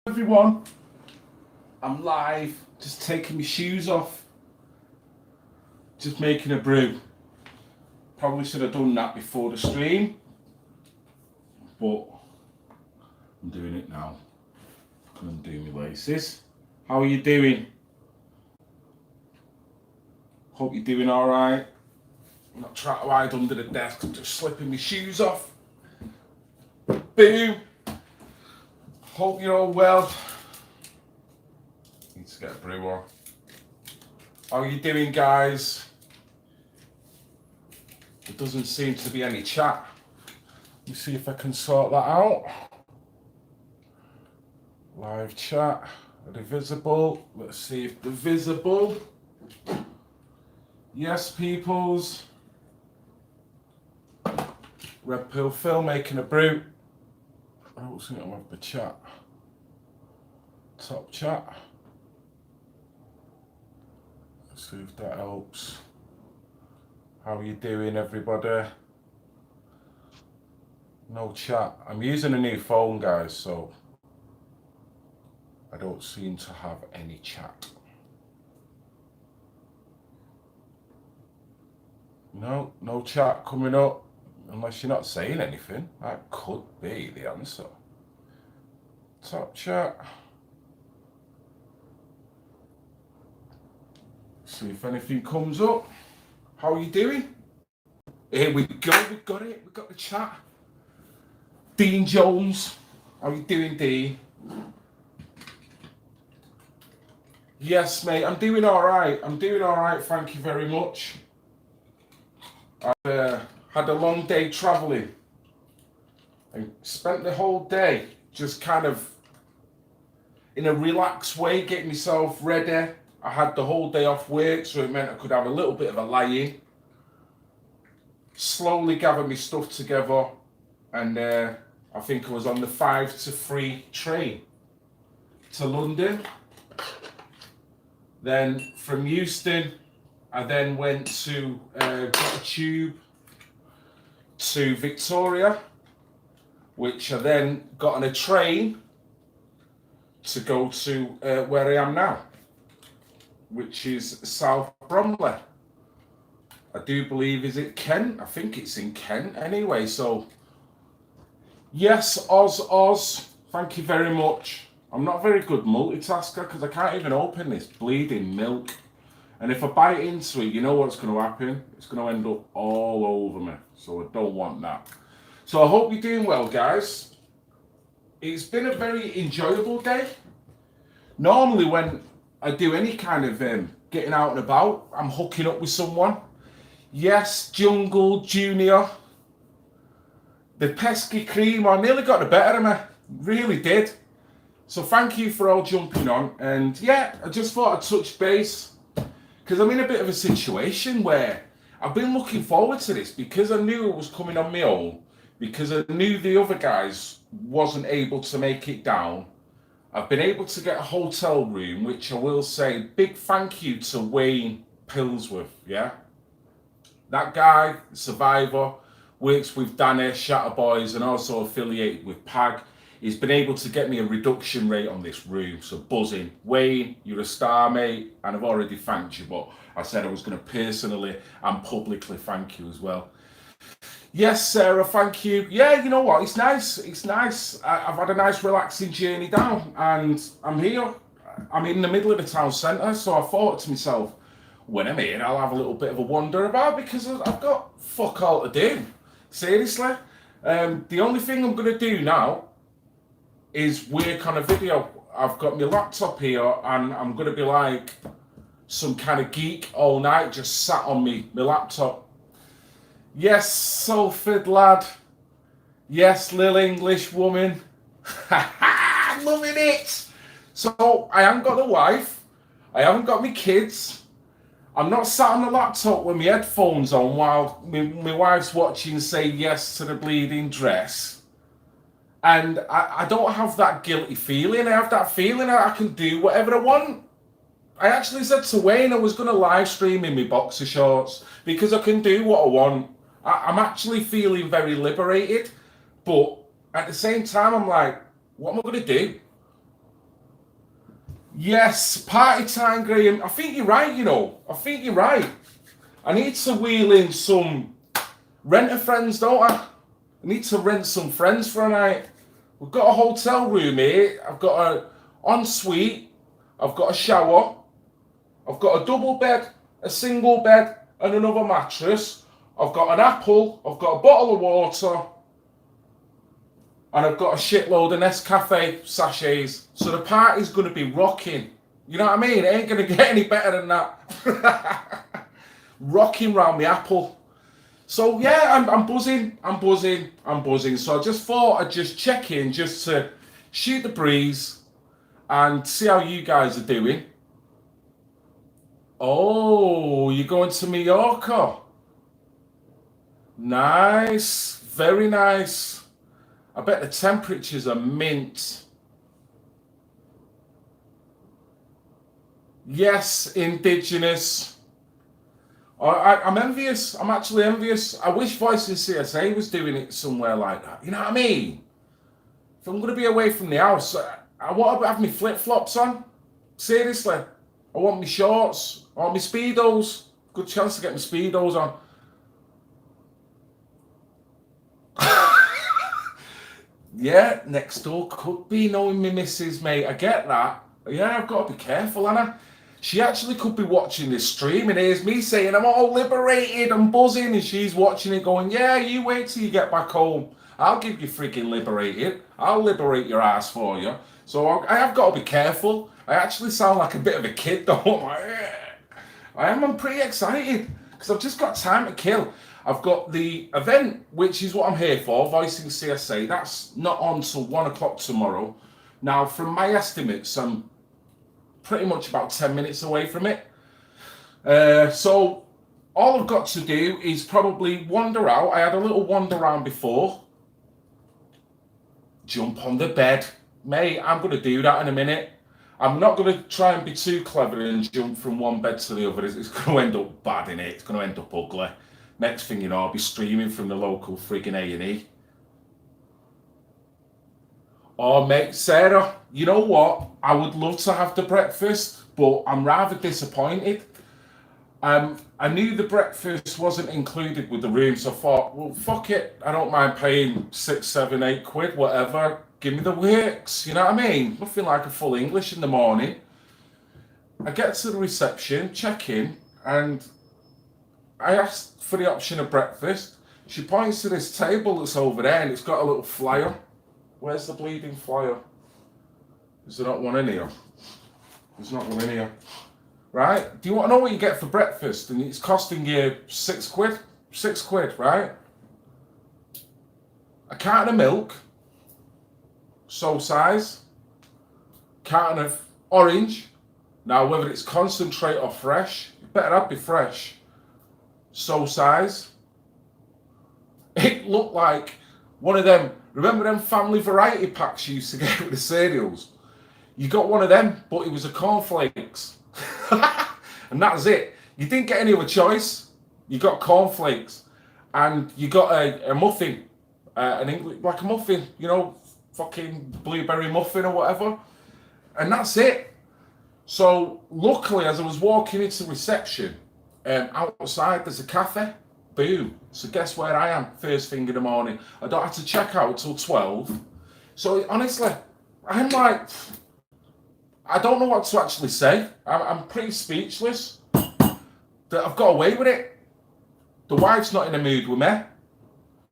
Everyone, I'm live, just taking my shoes off, just making a brew. Probably should have done that before the stream, but I'm doing it now. I'm undo my laces. How are you doing? Hope you're doing alright. I'm not trying to hide under the desk, I'm just slipping my shoes off. Boom! Hope you're all well. Need to get a brew on. How are you doing, guys? There doesn't seem to be any chat. Let me see if I can sort that out. Live chat. Are they visible? Let's see if they're visible. Yes, peoples. Red Pill Phil making a brew. I don't think I'll have the chat. Top chat. Let's see if that helps. How are you doing, everybody? No chat. I'm using a new phone, guys, so I don't seem to have any chat. No chat coming up. Unless you're not saying anything. That could be the answer. Top chat. See if anything comes up. How are you doing? Here we go, we got it. We got the chat. Dean Jones. How are you doing, Dean? Yes, mate, I'm doing alright. Thank you very much. I've had a long day travelling. I spent the whole day just kind of in a relaxed way, getting myself ready. I had the whole day off work, so it meant I could have a little bit of a lie-in. Slowly gathered my stuff together, and I think I was on the 5 to 3 train to London. Then from Euston, I then went to got a tube to Victoria, which I then got on a train to go to where I am now, which is South Bromley. I do believe, is it Kent? I think it's in Kent anyway. So, yes, Oz, thank you very much. I'm not a very good multitasker because I can't even open this bleeding milk. And if I bite into it, you know what's going to happen? It's going to end up all over me. So I don't want that. So I hope you're doing well, guys. It's been a very enjoyable day. Normally when I do any kind of getting out and about, I'm hooking up with someone. Yes, Jungle Junior. The pesky cream, I nearly got the better of me. Really did. So thank you for all jumping on. And yeah, I just thought I'd touch base. Because I'm in a bit of a situation where I've been looking forward to this because I knew it was coming on my own, because I knew the other guys wasn't able to make it down. I've been able to get a hotel room, which I will say, big thank you to Wayne Pillsworth, yeah? That guy, Survivor, works with Danny, Shatterboys, and also affiliated with PAG. He's been able to get me a reduction rate on this room, so buzzing. Wayne, you're a star, mate, and I've already thanked you, but I said I was going to personally and publicly thank you as well. Yes, Sarah, thank you. Yeah, you know what, it's nice. I've had a nice relaxing journey down, and I'm here. I'm in the middle of the town centre, so I thought to myself, when I'm here, I'll have a little bit of a wander about because I've got fuck all to do. Seriously. The only thing I'm going to do now is work on a video. I've got my laptop here and I'm going to be like some kind of geek all night, just sat on my laptop. Yes, Salford lad. Yes, Lil English woman. Loving it. So I haven't got a wife. I haven't got my kids. I'm not sat on the laptop with my headphones on while my wife's watching Say Yes to the Bleeding Dress. And I don't have that guilty feeling. I have that feeling that I can do whatever I want. I actually said to Wayne I was going to live stream in my boxer shorts because I can do what I want. I'm actually feeling very liberated. But at the same time, I'm like, what am I going to do? Yes, party time, Graham. I think you're right, you know. I think you're right. I need to wheel in some renter friends, don't I? I need to rent some friends for a night. We've got a hotel room here. I've got a ensuite. I've got a shower. I've got a double bed, a single bed, and another mattress. I've got an apple. I've got a bottle of water. And I've got a shitload of Nescafe sachets. So the party's going to be rocking. You know what I mean? It ain't going to get any better than that. Rocking round the apple. So yeah, I'm buzzing. So I just thought I'd just check in just to shoot the breeze and see how you guys are doing. Oh, you're going to Mallorca. Nice. Very nice. I bet the temperatures are mint. Yes, indigenous. I'm envious. I'm actually envious. I wish Voicing CSA was doing it somewhere like that. You know what I mean? If I'm going to be away from the house, I want to have my flip-flops on. Seriously. I want my shorts. I want my Speedos. Good chance to get my Speedos on. Yeah, next door could be knowing me missus, mate. I get that. Yeah, I've got to be careful, Anna. She actually could be watching this stream and hears me saying I'm all liberated and buzzing, and she's watching it going, yeah, you wait till you get back home. I'll give you freaking liberated. I'll liberate your ass for you. So I have got to be careful. I actually sound like a bit of a kid, though. I'm pretty excited because I've just got time to kill. I've got the event, which is what I'm here for, Voicing CSA. That's not on till 1 o'clock tomorrow. Now, from my estimates, I'm pretty much about 10 minutes away from it. So all I've got to do is probably wander out. I had a little wander around before. Jump on the bed. Mate, I'm going to do that in a minute. I'm not going to try and be too clever and jump from one bed to the other. It's going to end up bad, innit? It's going to end up ugly. Next thing you know, I'll be streaming from the local friggin' A&E. Oh, mate, Sarah, you know what? I would love to have the breakfast, but I'm rather disappointed. I knew the breakfast wasn't included with the room, so I thought, well, fuck it. I don't mind paying 6, 7, 8 quid, whatever. Give me the works, you know what I mean? Nothing like a full English in the morning. I get to the reception, check in, and I asked for the option of breakfast. She points to this table that's over there and it's got a little flyer. Where's the bleeding flyer? Is there not one in here? There's not one in here. Right? Do you want to know what you get for breakfast? And it's costing you 6 quid? 6 quid, right? A carton of milk, soul size, carton of orange. Now, whether it's concentrate or fresh, it better not be fresh. Soul size. It looked like one of them. Remember them family variety packs you used to get with the cereals? You got one of them, but it was a cornflakes. And that's it. You didn't get any other choice. You got cornflakes. And you got a muffin. An English, like a muffin, you know, fucking blueberry muffin or whatever. And that's it. So luckily, as I was walking into reception, outside there's a cafe. Boom. So guess where I am first thing in the morning. I don't have to check out till 12. So honestly, I'm like, I don't know what to actually say. I'm pretty speechless that I've got away with it. The wife's not in a mood with me.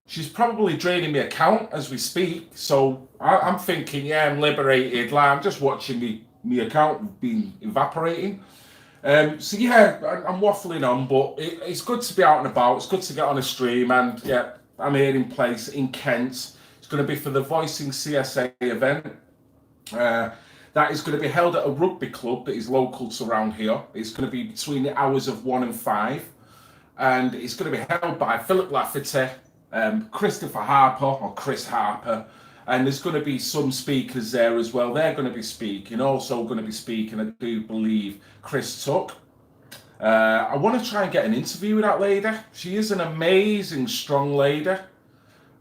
She's probably draining my account as we speak. So I'm thinking, yeah, I'm liberated. Like, I'm just watching my account being evaporating. So yeah, I'm waffling on, but it's good to be out and about. It's good to get on a stream, and yeah, I'm here in place in Kent. It's going to be for the Voicing CSA event. That is going to be held at a rugby club that is local to around here. It's going to be between the hours of 1 and 5, and it's going to be held by Philip Lafferty, Christopher Harper or Chris Harper. And there's going to be some speakers there as well. They're going to be speaking. Also going to be speaking, I do believe, Chris Tuck. I want to try and get an interview with that lady. She is an amazing, strong lady.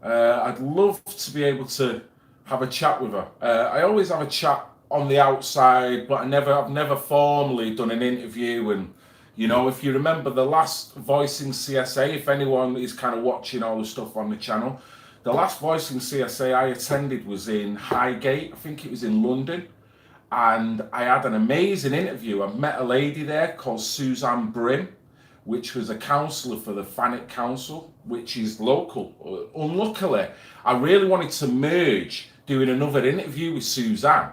I'd love to be able to have a chat with her. I always have a chat on the outside, but I've never formally done an interview. And you know, if you remember the last Voicing CSA, if anyone is kind of watching all the stuff on the channel, the last Voicing CSA I attended was in Highgate. I think it was in London. And I had an amazing interview. I met a lady there called Suzanne Brim, which was a councillor for the Thanet Council, which is local. Unluckily, I really wanted to merge doing another interview with Suzanne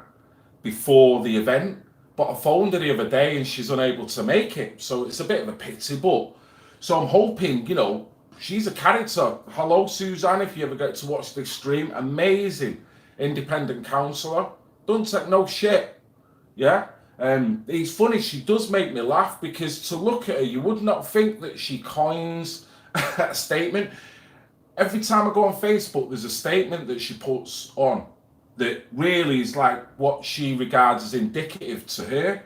before the event, but I phoned her the other day and she's unable to make it. So it's a bit of a pity, but so I'm hoping, you know, she's a character. Hello, Suzanne, if you ever get to watch this stream. Amazing independent councillor. Don't take no shit. Yeah? It's funny, she does make me laugh because to look at her, you would not think that she coins a statement. Every time I go on Facebook, there's a statement that she puts on that really is like what she regards as indicative to her.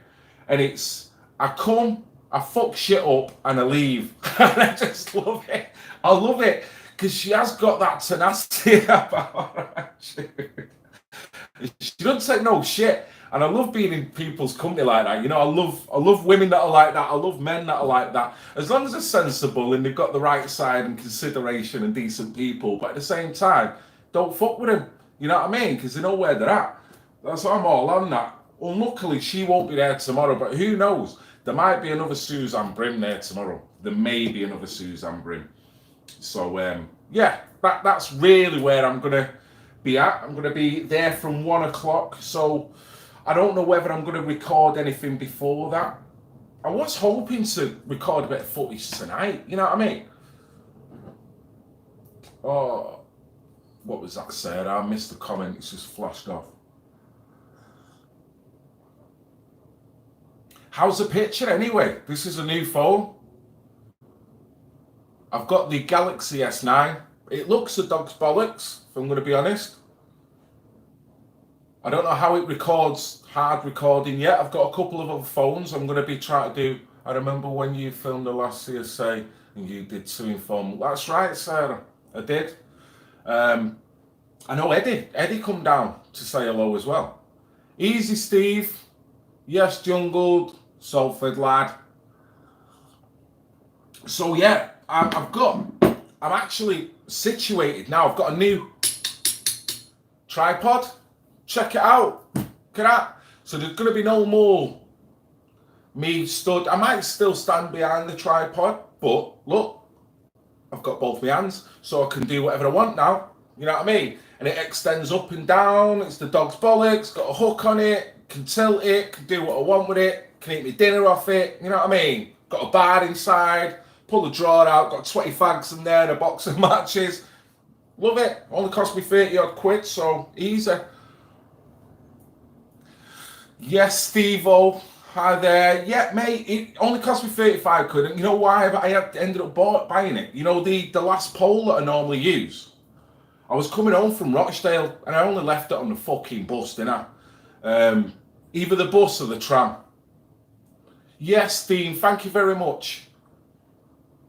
And it's, I come, I fuck shit up and I leave. And I just love it. I love it because she has got that tenacity about her. She doesn't take no shit. And I love being in people's company like that. You know, I love women that are like that. I love men that are like that. As long as they're sensible and they've got the right side and consideration and decent people. But at the same time, don't fuck with them. You know what I mean? Because they know where they're at. That's what I'm all on that. Unluckily, she won't be there tomorrow. But who knows? There might be another Suzanne Brim there tomorrow. There may be another Suzanne Brim. So, yeah, that's really where I'm going to be at. I'm going to be there from 1 o'clock. So I don't know whether I'm going to record anything before that. I was hoping to record a bit of footage tonight. You know what I mean? Oh, what was that said? I missed the comment. It's just flashed off. How's the picture anyway? This is a new phone. I've got the Galaxy S9. It looks a dog's bollocks, if I'm going to be honest. I don't know how it records hard recording yet. I've got a couple of other phones I'm going to be trying to do. I remember when you filmed the last CSA and you did 2 informal. That's right, Sarah. I did. I know Eddie come down to say hello as well. Easy Steve. Yes, Jungled. Salford lad. So yeah, I'm actually situated now. I've got a new tripod. Check it out. Look at that. So there's going to be no more me stood. I might still stand behind the tripod, but look, I've got both my hands, so I can do whatever I want now. You know what I mean? And it extends up and down. It's the dog's bollocks. Got a hook on it. Can tilt it. Can do what I want with it. Can eat my dinner off it. You know what I mean? Got a bar inside. Pull the drawer out. Got 20 fags in there and a box of matches. Love it. Only cost me 30 odd quid, so easy. Yes, Steve-O. Hi there. Yeah, mate, it only cost me 35 quid. And you know why I ended up buying it? You know, the last pole that I normally use. I was coming home from Rochdale and I only left it on the fucking bus, didn't I? Either the bus or the tram. Yes, Dean, thank you very much.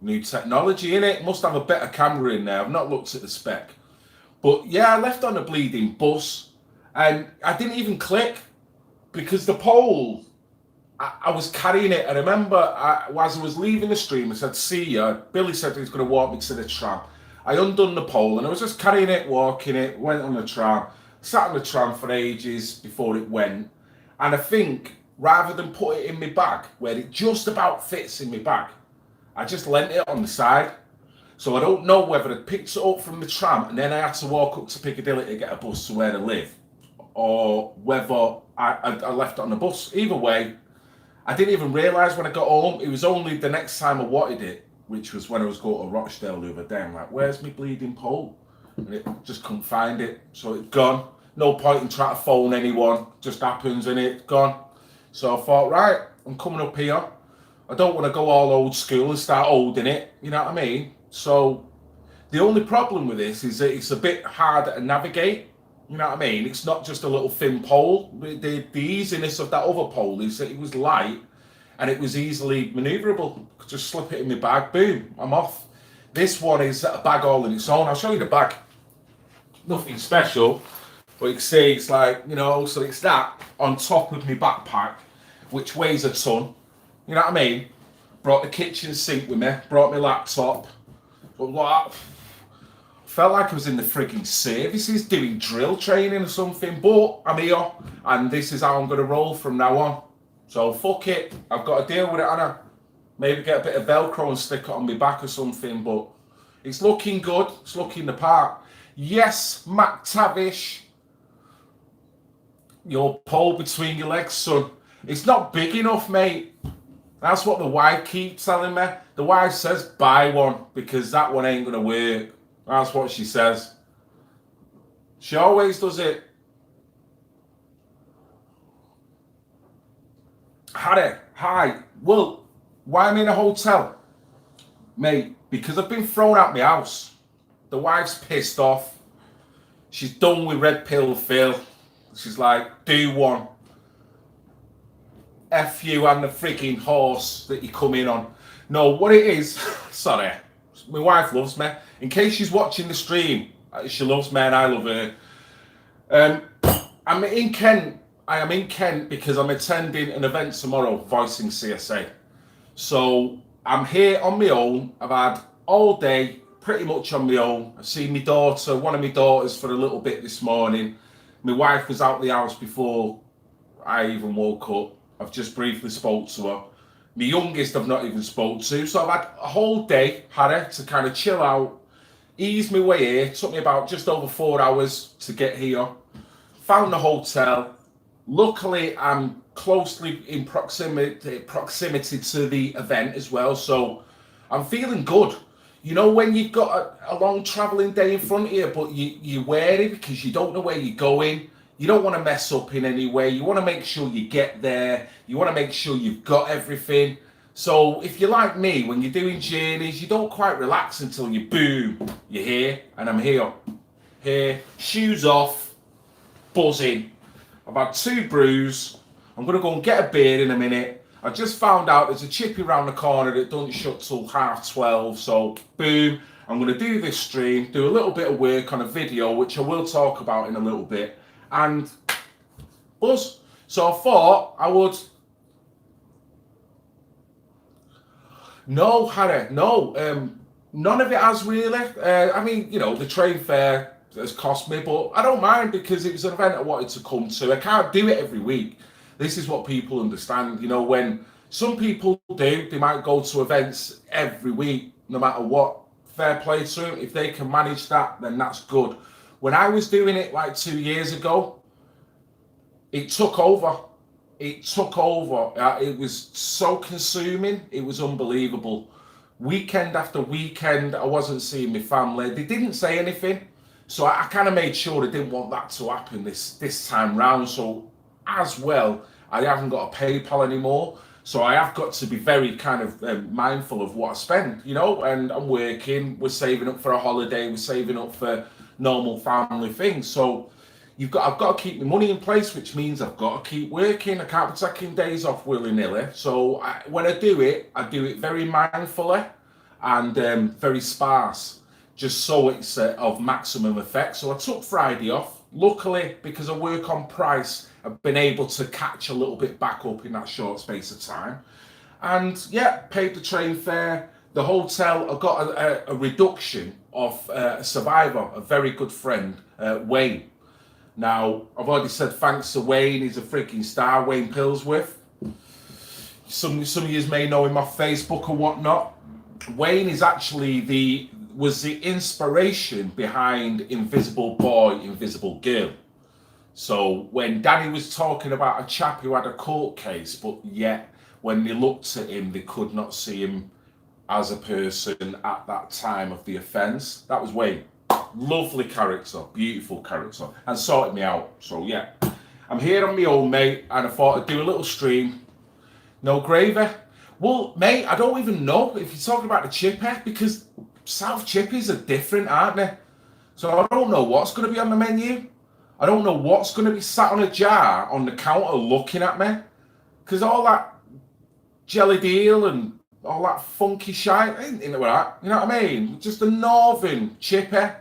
New technology in it. Must have a better camera in there. I've not looked at the spec. But yeah, I left on a bleeding bus and I didn't even click because the pole, I was carrying it. I remember as I was leaving the stream, I said, see ya. Billy said he was going to walk me to the tram. I undone the pole and I was just carrying it, walking it, went on the tram, sat on the tram for ages before it went. And I think rather than put it in my bag, where it just about fits in my bag, I just lent it on the side. So I don't know whether I picked it up from the tram and then I had to walk up to Piccadilly to get a bus to where I live, or whether I left it on the bus. Either way, I didn't even realise when I got home. It was only the next time I wanted it, which was when I was going to Rochdale the other day. I'm like, where's my bleeding pole? And it just couldn't find it. So it's gone. No point in trying to phone anyone. Just happens and it's gone. So I thought, right, I'm coming up here. I don't want to go all old school and start holding it. You know what I mean? So the only problem with this is that it's a bit harder to navigate. You know what I mean? It's not just a little thin pole. The easiness of that other pole is that it was light and it was easily manoeuvrable. Could just slip it in my bag, boom, I'm off. This one is a bag all in its own. I'll show you the bag. Nothing special. But you can see it's like, you know, so it's that on top of my backpack, which weighs a ton. You know what I mean? Brought the kitchen sink with me, brought my laptop. But what? Felt like I was in the frigging services doing drill training or something. But I'm here, and this is how I'm going to roll from now on. So fuck it. I've got to deal with it, Anna. Maybe get a bit of Velcro and stick it on my back or something. But it's looking good. It's looking the part. Yes, McTavish. Your pole between your legs, son. It's not big enough, mate. That's what the wife keeps telling me. The wife says, buy one, because that one ain't going to work. That's what she says. She always does it. Harry, hi. Well, why am I in a hotel? Mate, because I've been thrown out my house. The wife's pissed off. She's done with Red Pill Phil. She's like, do one. F you and the freaking horse that you come in on. No, what it is, sorry, my wife loves me. In case she's watching the stream, she loves me and I love her. I'm in Kent. I am in Kent because I'm attending an event tomorrow, voicing CSA. So I'm here on my own. I've had all day pretty much on my own. I've seen my daughter, one of my daughters, for a little bit this morning. My wife was out the house before I even woke up. I've just briefly spoke to her. My youngest I've not even spoke to. So I've had a whole day, Harry, to kind of chill out, ease my way here. It took me about just over 4 hours to get here. Found the hotel. Luckily, I'm closely in proximity to the event as well. So I'm feeling good. You know when you've got a long travelling day in front of you, but you're wary because you don't know where you're going. You don't want to mess up in any way. You want to make sure you get there. You want to make sure you've got everything. So if you're like me, when you're doing journeys, you don't quite relax until you boom, you're here, and I'm here. Here, shoes off, buzzing. I've had 2 brews. I'm going to go and get a beer in a minute. I just found out there's a chippy round the corner that doesn't shut till 12:30. So boom, I'm going to do this stream, do a little bit of work on a video, which I will talk about in a little bit. And buzz. So I thought I would. No, Harry, no. None of it has really. I mean, you know, the train fare has cost me, but I don't mind because it was an event I wanted to come to. I can't do it every week. This is what people understand. You know, when some people do, they might go to events every week, no matter what. Fair play to them. If they can manage that, then that's good. When I was doing it like 2 years ago, it took over. It took over. It was so consuming. It was unbelievable. Weekend after weekend, I wasn't seeing my family. They didn't say anything. So I kind of made sure I didn't want that to happen this time round. So as well, I haven't got a PayPal anymore. So I have got to be very kind of mindful of what I spend, you know, and I'm working, we're saving up for a holiday, we're saving up for normal family things. So I've got to keep my money in place, which means I've got to keep working. I can't be taking days off willy-nilly. So when I do it very mindfully and very sparse, just so it's of maximum effect. So I took Friday off. Luckily, because I work on price, I've been able to catch a little bit back up in that short space of time. And yeah, paid the train fare. The hotel, I got a reduction of a survivor, a very good friend, Wayne. Now, I've already said thanks to Wayne. He's a freaking star, Wayne Pillsworth. Some of you may know him off Facebook or whatnot. Wayne is actually was the inspiration behind Invisible Boy, Invisible Girl. So when Danny was talking about a chap who had a court case, but yet when they looked at him, they could not see him as a person at that time of the offence. That was Wayne. Lovely character, beautiful character, and sorted me out. So yeah, I'm here on my own, mate, and I thought I'd do a little stream. No gravy. Well, mate, I don't even know if you're talking about the chippy, because South chippies are different, aren't they? So I don't know what's going to be on the menu. I don't know what's going to be sat on a jar on the counter looking at me, because all that jelly deal and all that funky shite ain't into that. You know what I mean? Just a northern chippy,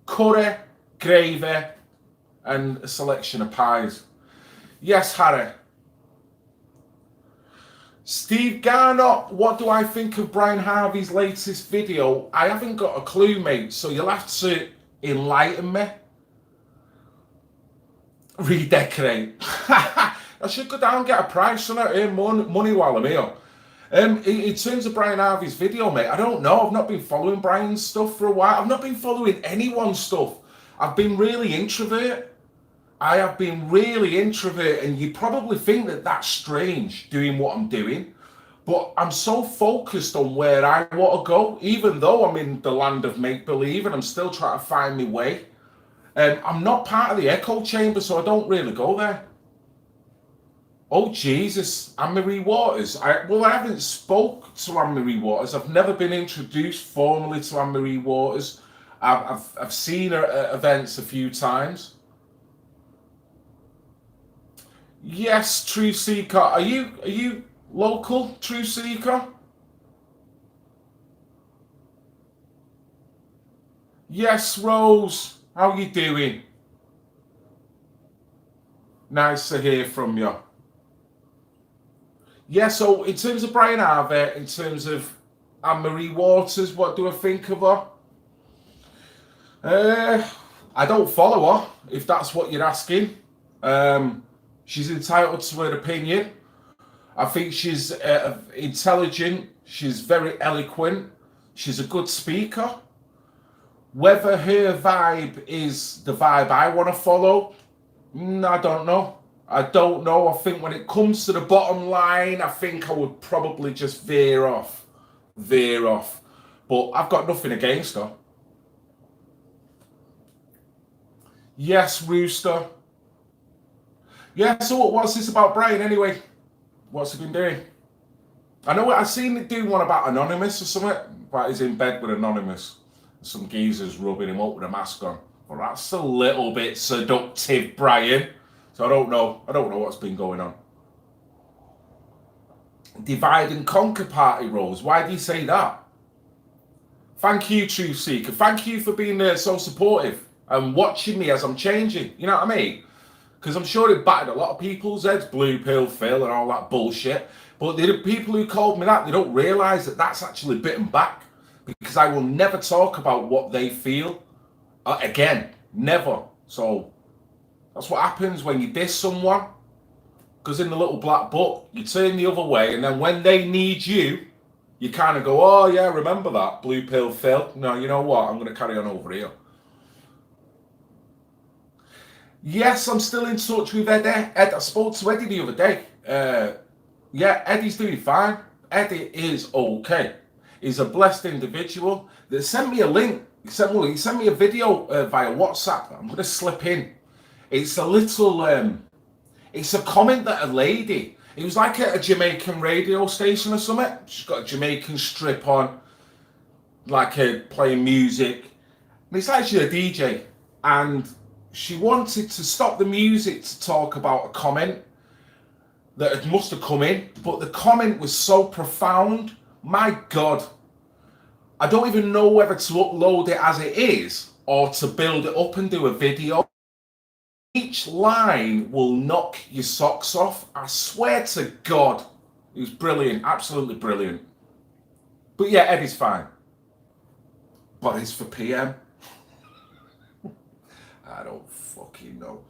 curry, gravy, and a selection of pies. Yes, Harry. Steve Garnott, what do I think of Brian Harvey's latest video? I haven't got a clue, mate, so you'll have to enlighten me. Redecorate. I should go down and get a price on it, earn money while I'm here. In terms of Brian Harvey's video, mate, I don't know. I've not been following Brian's stuff for a while. I've not been following anyone's stuff. I've been really introvert. I have been really introvert, and you probably think that that's strange, doing what I'm doing. But I'm so focused on where I want to go, even though I'm in the land of make-believe and I'm still trying to find my way. I'm not part of the echo chamber, so I don't really go there. Oh, Jesus, Anne-Marie Waters. I haven't spoke to Anne-Marie Waters. I've never been introduced formally to Anne-Marie Waters. I've seen her at events a few times. Yes, True Seeker. Are you local, True Seeker? Yes, Rose. How you doing? Nice to hear from you. Yeah, so in terms of Brian Harvey, in terms of Anne-Marie Waters, what do I think of her? I don't follow her, if that's what you're asking. She's entitled to her opinion. I think she's intelligent. She's very eloquent. She's a good speaker. Whether her vibe is the vibe I want to follow, I don't know. I don't know. I think when it comes to the bottom line, I think I would probably just veer off. But I've got nothing against her. Yes, Rooster. Yeah, so what's this about Brian anyway? What's he been doing? I know I've seen it do one about Anonymous or something, but he's in bed with Anonymous. Some geezers rubbing him up with a mask on. Well, that's a little bit seductive, Brian. So I don't know what's been going on. Divide and conquer party, Rose. Why do you say that? Thank you, Truth Seeker. Thank you for being so supportive and watching me as I'm changing. You know what I mean? Because I'm sure it battered a lot of people's heads, Blue Pill Phil and all that bullshit. But the people who called me that, they don't realise that that's actually bitten back. Because I will never talk about what they feel again. Never. So that's what happens when you diss someone. Because in the little black book, you turn the other way, and then when they need you, you kind of go, oh yeah, remember that, Blue Pill Phil? No, you know what? I'm going to carry on over here. Yes, I'm still in touch with Eddie. I spoke to Eddie the other day. Yeah, Eddie's doing fine. Eddie is okay. He's a blessed individual. They sent me a link. He sent me a video via WhatsApp. I'm going to slip in. It's a little, it's a comment that a lady, it was like a Jamaican radio station or something. She's got a Jamaican strip on, like playing music. And it's actually a DJ. And she wanted to stop the music to talk about a comment that must have come in. But the comment was so profound. My God. I don't even know whether to upload it as it is or to build it up and do a video. Each line will knock your socks off. I swear to God. It was brilliant. Absolutely brilliant. But yeah, Eddie's fine. But it's for PM. I don't fucking know.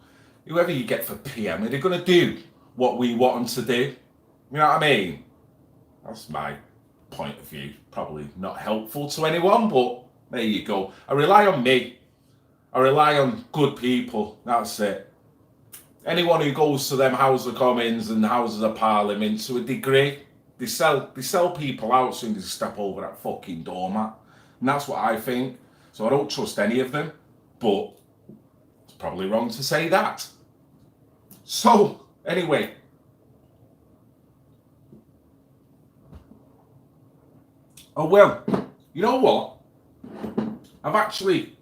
Whoever you get for PM, are they going to do what we want them to do? You know what I mean? That's my point of view. Probably not helpful to anyone, but there you go. I rely on me. I rely on good people. That's it. Anyone who goes to them House of Commons and Houses of Parliament to a degree, they sell people out as soon as they step over that fucking doormat. And that's what I think. So I don't trust any of them. But it's probably wrong to say that. So, anyway. Oh well, you know what? I've actually...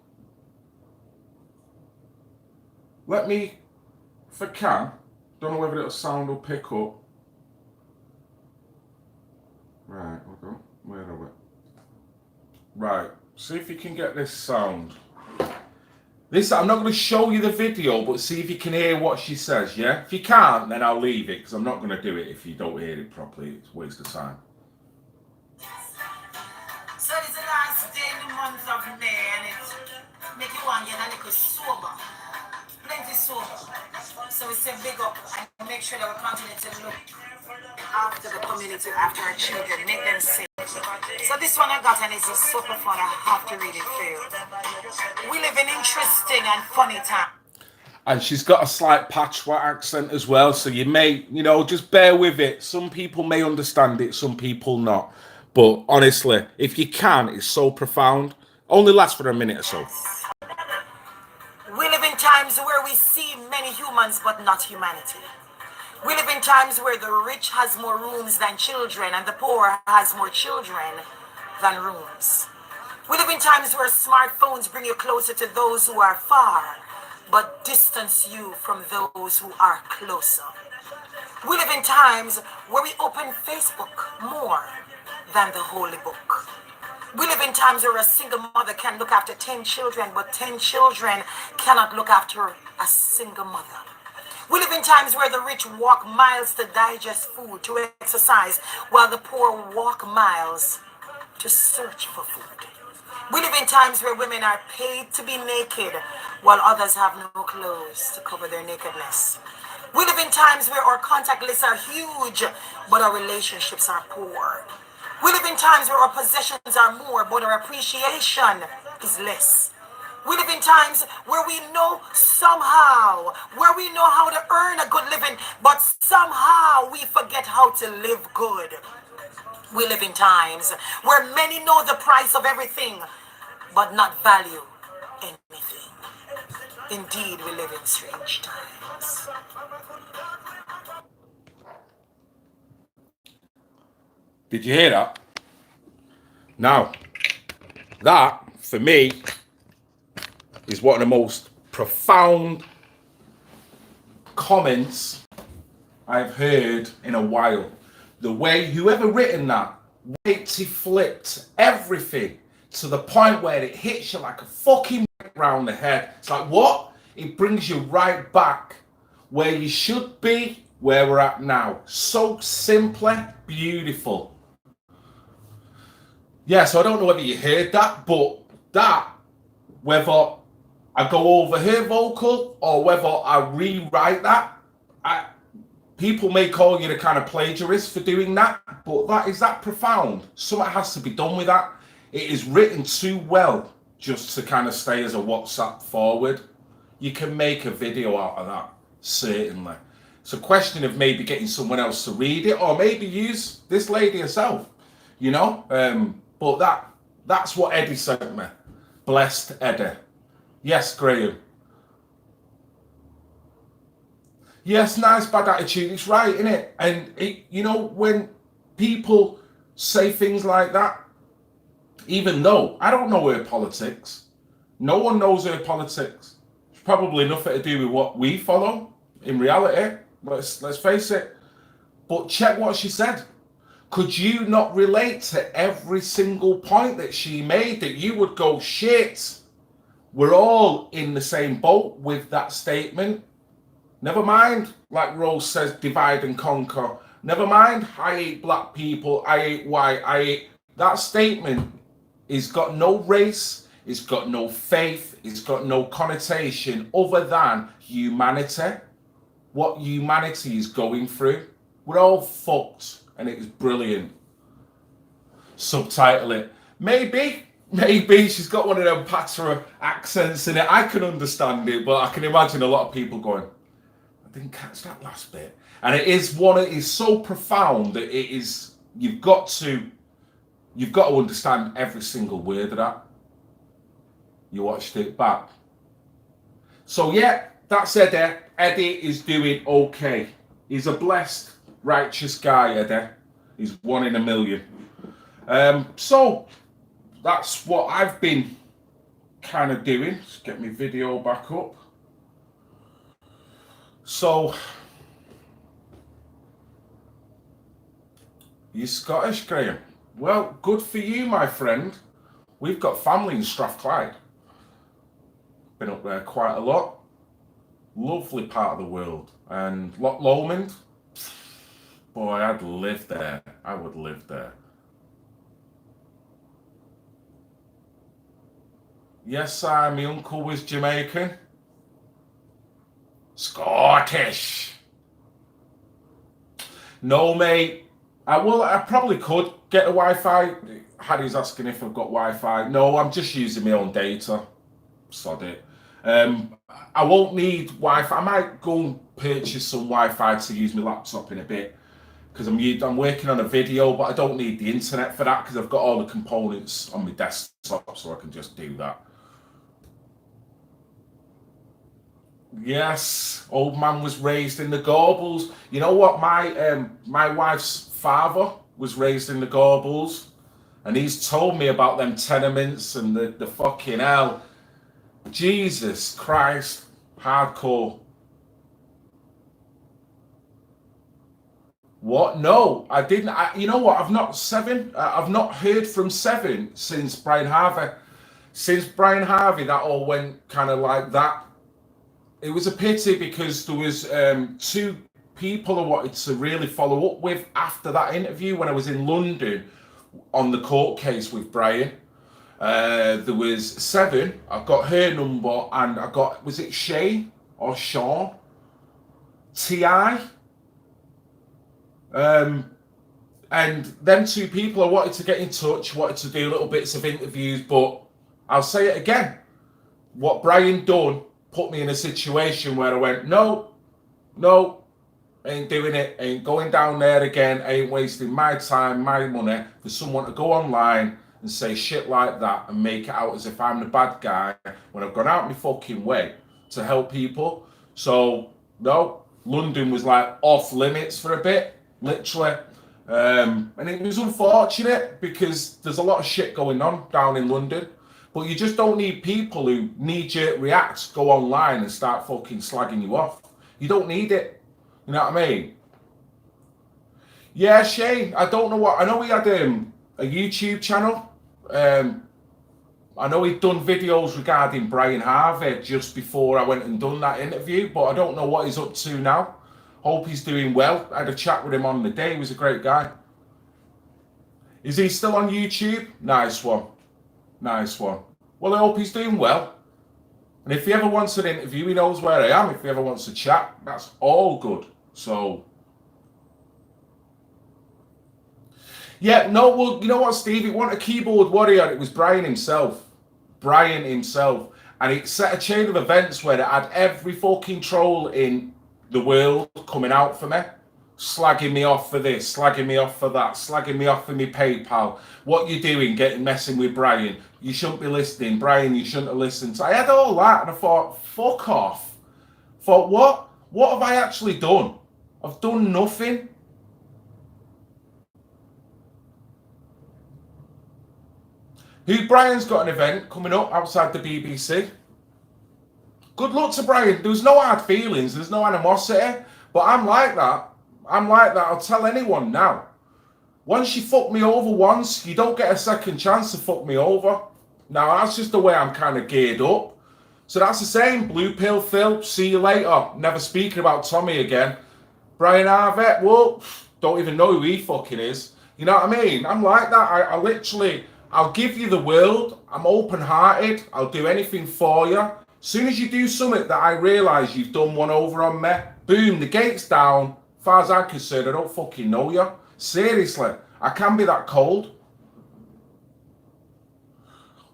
Let me, if I can, don't know whether it'll sound or pick up. Right, hold on, where are we? Right, see if you can get this sound. Listen, I'm not going to show you the video, but see if you can hear what she says, yeah? If you can't, then I'll leave it, because I'm not going to do it if you don't hear it properly. It's a waste of time. So it's the last day in the month of May, and it make you want to get a little sober. Plenty sober. So we say big up and make sure that we continue to look after the community, after our children, make them safe. So this one I got, and it's just super fun. I have to read it for you. We live in interesting and funny times. And she's got a slight patois accent as well, so you may, just bear with it. Some people may understand it, some people not. But honestly, if you can, it's so profound. Only lasts for a minute or so. We live in times where we see many humans but not humanity. We live in times where the rich has more rooms than children and the poor has more children than rooms. We live in times where smartphones bring you closer to those who are far but distance you from those who are closer. We live in times where we open Facebook more than the holy book. We live in times where a single mother can look after 10 children, but 10 children cannot look after a single mother. We live in times where the rich walk miles to digest food, to exercise, while the poor walk miles to search for food. We live in times where women are paid to be naked, while others have no clothes to cover their nakedness. We live in times where our contact lists are huge, but our relationships are poor. We live in times where our possessions are more, but our appreciation is less. We live in times where we know somehow, where we know how to earn a good living, but somehow we forget how to live good. We live in times where many know the price of everything, but not value anything. Indeed, we live in strange times. Did you hear that? Now, that, for me, is one of the most profound comments I've heard in a while. The way whoever written that, he flipped everything to the point where it hits you like a fucking round the head. It's like, what? It brings you right back where you should be, where we're at now. So simply beautiful. Yeah, so I don't know whether you heard that, but that, whether I go over her vocal or whether I rewrite that, people may call you the kind of plagiarist for doing that, but that is that profound. Something has to be done with that. It is written too well just to kind of stay as a WhatsApp forward. You can make a video out of that, certainly. It's a question of maybe getting someone else to read it, or maybe use this lady herself, but that's what Eddie sent me. Blessed Eddie. Yes, Graham. Yes, nice bad attitude. It's right, isn't it? And when people say things like that, even though I don't know her politics, no one knows her politics. It's probably nothing to do with what we follow in reality. Let's face it. But check what she said. Could you not relate to every single point that she made, that you would go, shit, we're all in the same boat with that statement? Never mind, like Rose says, divide and conquer. Never mind, I hate black people, I hate white, I hate... That statement has got no race, it's got no faith, it's got no connotation other than humanity. What humanity is going through. We're all fucked, and it is brilliant. Subtitle it. Maybe she's got one of them patois accents in it. I can understand it, but I can imagine a lot of people going, I didn't catch that last bit. And it is so profound that it is, you've got to understand every single word of that. You watched it back. So yeah, that's Eddie. Eddie is doing okay. He's a blessed, righteous guy, Eddie. He's one in a million. So that's what I've been kind of doing. Let's get my video back up. So, you're Scottish, Graham? Well, good for you, my friend. We've got family in Strathclyde. Been up there quite a lot. Lovely part of the world. And Lomond, boy, I'd live there. I would live there. Yes, my uncle was Jamaican. Scottish. No, mate. I probably could get a Wi-Fi. Harry's asking if I've got Wi-Fi. No, I'm just using my own data. Sod it. I won't need Wi-Fi. I might go and purchase some Wi-Fi to use my laptop in a bit because I'm working on a video, but I don't need the internet for that because I've got all the components on my desktop, so I can just do that. Yes, old man was raised in the Gorbals. You know what? My wife's father was raised in the Gorbals, and he's told me about them tenements and the fucking hell. Jesus Christ, hardcore. What? No, I didn't. You know what? I've not heard from Seven since Brian Harvey. Since Brian Harvey, that all went kind of like that. It was a pity because there was two people I wanted to really follow up with after that interview when I was in London on the court case with Brian. There was Seven. I got her number, and I got, was it Shay or Sean? T.I. And them two people I wanted to get in touch, wanted to do little bits of interviews, but I'll say it again. What Brian done put me in a situation where I went, no, ain't doing it, ain't going down there again, ain't wasting my time, my money for someone to go online and say shit like that and make it out as if I'm the bad guy when I've gone out my fucking way to help people. So, no, London was like off limits for a bit, literally. And it was unfortunate because there's a lot of shit going on down in London. But you just don't need people who knee-jerk react, go online and start fucking slagging you off. You don't need it. You know what I mean? Yeah, Shane, I don't know what... I know he had a YouTube channel. I know he'd done videos regarding Brian Harvey just before I went and done that interview, but I don't know what he's up to now. Hope he's doing well. I had a chat with him on the day. He was a great guy. Is he still on YouTube? Nice one. Nice one. Well, I hope he's doing well. And if he ever wants an interview, he knows where I am. If he ever wants to chat, that's all good. So, yeah, no, well, you know what, Steve? It wasn't a keyboard warrior. It was Brian himself. Brian himself. And it set a chain of events where it had every fucking troll in the world coming out for me. Slagging me off for this, slagging me off for that, slagging me off for me PayPal. What you doing messing with Brian? You shouldn't be listening. Brian, you shouldn't have listened. So I had all that and I thought, fuck off. Thought, what? What have I actually done? I've done nothing. Brian's got an event coming up outside the BBC. Good luck to Brian. There's no hard feelings. There's no animosity. But I'm like that. I'll tell anyone now. Once you fuck me over once, you don't get a second chance to fuck me over. Now, that's just the way I'm kind of geared up. So that's the same. Blue pill, Phil. See you later. Never speaking about Tommy again. Brian Harvey, well, don't even know who he fucking is. You know what I mean? I'm like that. I literally, I'll give you the world. I'm open-hearted. I'll do anything for you. As soon as you do something that I realise you've done one over on me, boom, the gate's down. As far as I'm concerned, I don't fucking know you. Seriously, I can be that cold.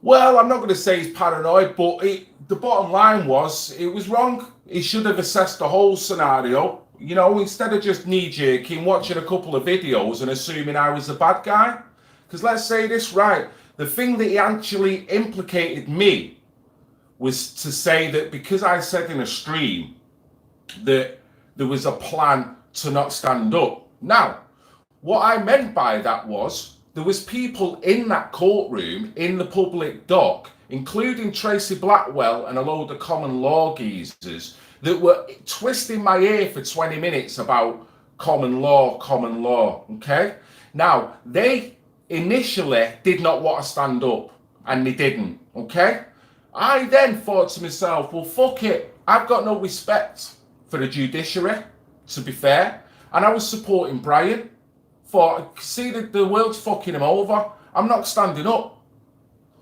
Well, I'm not going to say he's paranoid, but the bottom line was, it was wrong. He should have assessed the whole scenario. You know, instead of just knee-jerking, watching a couple of videos and assuming I was the bad guy. Because let's say this right, the thing that he actually implicated me was to say that because I said in a stream that there was a plan to not stand up. Now, what I meant by that was there was people in that courtroom, in the public dock, including Tracy Blackwell and a load of common law geezers, that were twisting my ear for 20 minutes about common law, okay? Now, they initially did not want to stand up, and they didn't, okay? I then thought to myself, well, fuck it. I've got no respect for the judiciary, to be fair. And I was supporting Brian. Thought, see, the world's fucking him over. I'm not standing up.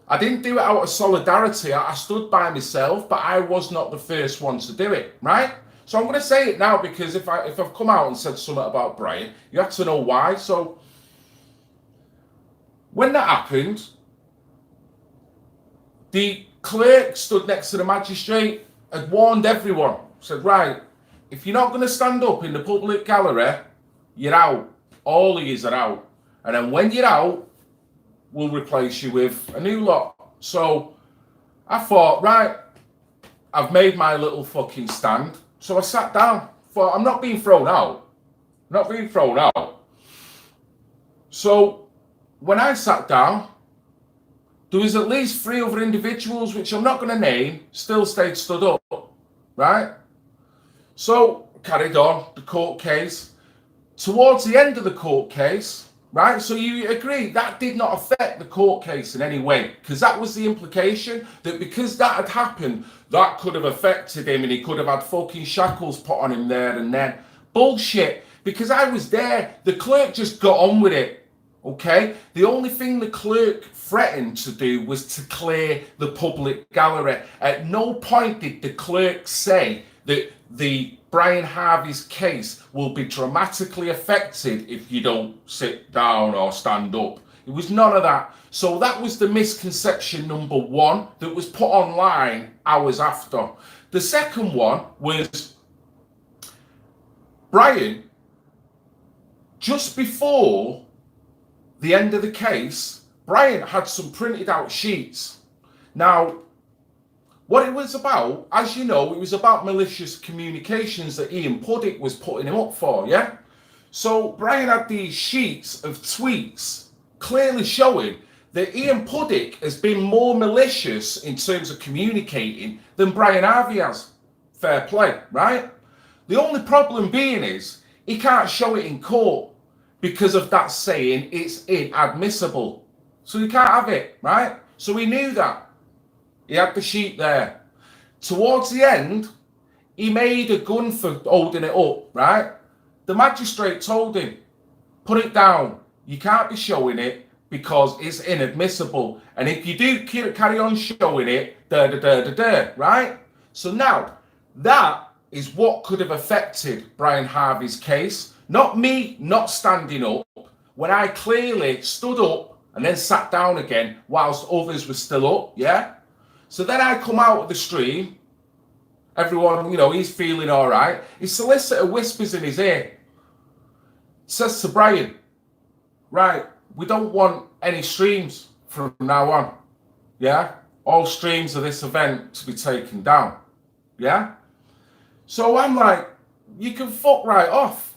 I didn't do it out of solidarity. I stood by myself, but I was not the first one to do it, right? So I'm going to say it now, because if I've come out and said something about Brian, you have to know why. So when that happened, the clerk stood next to the magistrate, had warned everyone, said, right, if you're not going to stand up in the public gallery, you're out. All of yous are out. And then when you're out, we'll replace you with a new lot. So I thought, right, I've made my little fucking stand. So I sat down. Thought, I'm not being thrown out. Not being thrown out. So when I sat down, there was at least 3 other individuals, which I'm not going to name, still stayed stood up, right? So carried on the court case. Towards the end of the court case, right? So you agree that did not affect the court case in any way, because that was the implication, that because that had happened, that could have affected him and he could have had fucking shackles put on him there and then. Bullshit. Because I was there, the clerk just got on with it. Okay? The only thing the clerk threatened to do was to clear the public gallery. At no point did the clerk say that the Brian Harvey's case will be dramatically affected if you don't sit down or stand up. It was none of that. So that was the misconception number 1 that was put online hours after. The second one was Brian, just before the end of the case, Brian had some printed out sheets. Now, what it was about, as you know, it was about malicious communications that Ian Puddick was putting him up for, yeah? So Brian had these sheets of tweets clearly showing that Ian Puddick has been more malicious in terms of communicating than Brian Harvey has. Fair play, right? The only problem being is he can't show it in court because of that saying it's inadmissible. So he can't have it, right? So he knew that. He had the sheet there. Towards the end, he made a gun for holding it up, right? The magistrate told him, put it down. You can't be showing it because it's inadmissible. And if you do carry on showing it, right? So now, that is what could have affected Brian Harvey's case. Not me not standing up when I clearly stood up and then sat down again whilst others were still up, yeah? So then I come out of the stream. Everyone, you know, he's feeling all right. His solicitor whispers in his ear, says to Brian, right, we don't want any streams from now on, yeah? All streams of this event to be taken down, yeah? So I'm like, you can fuck right off.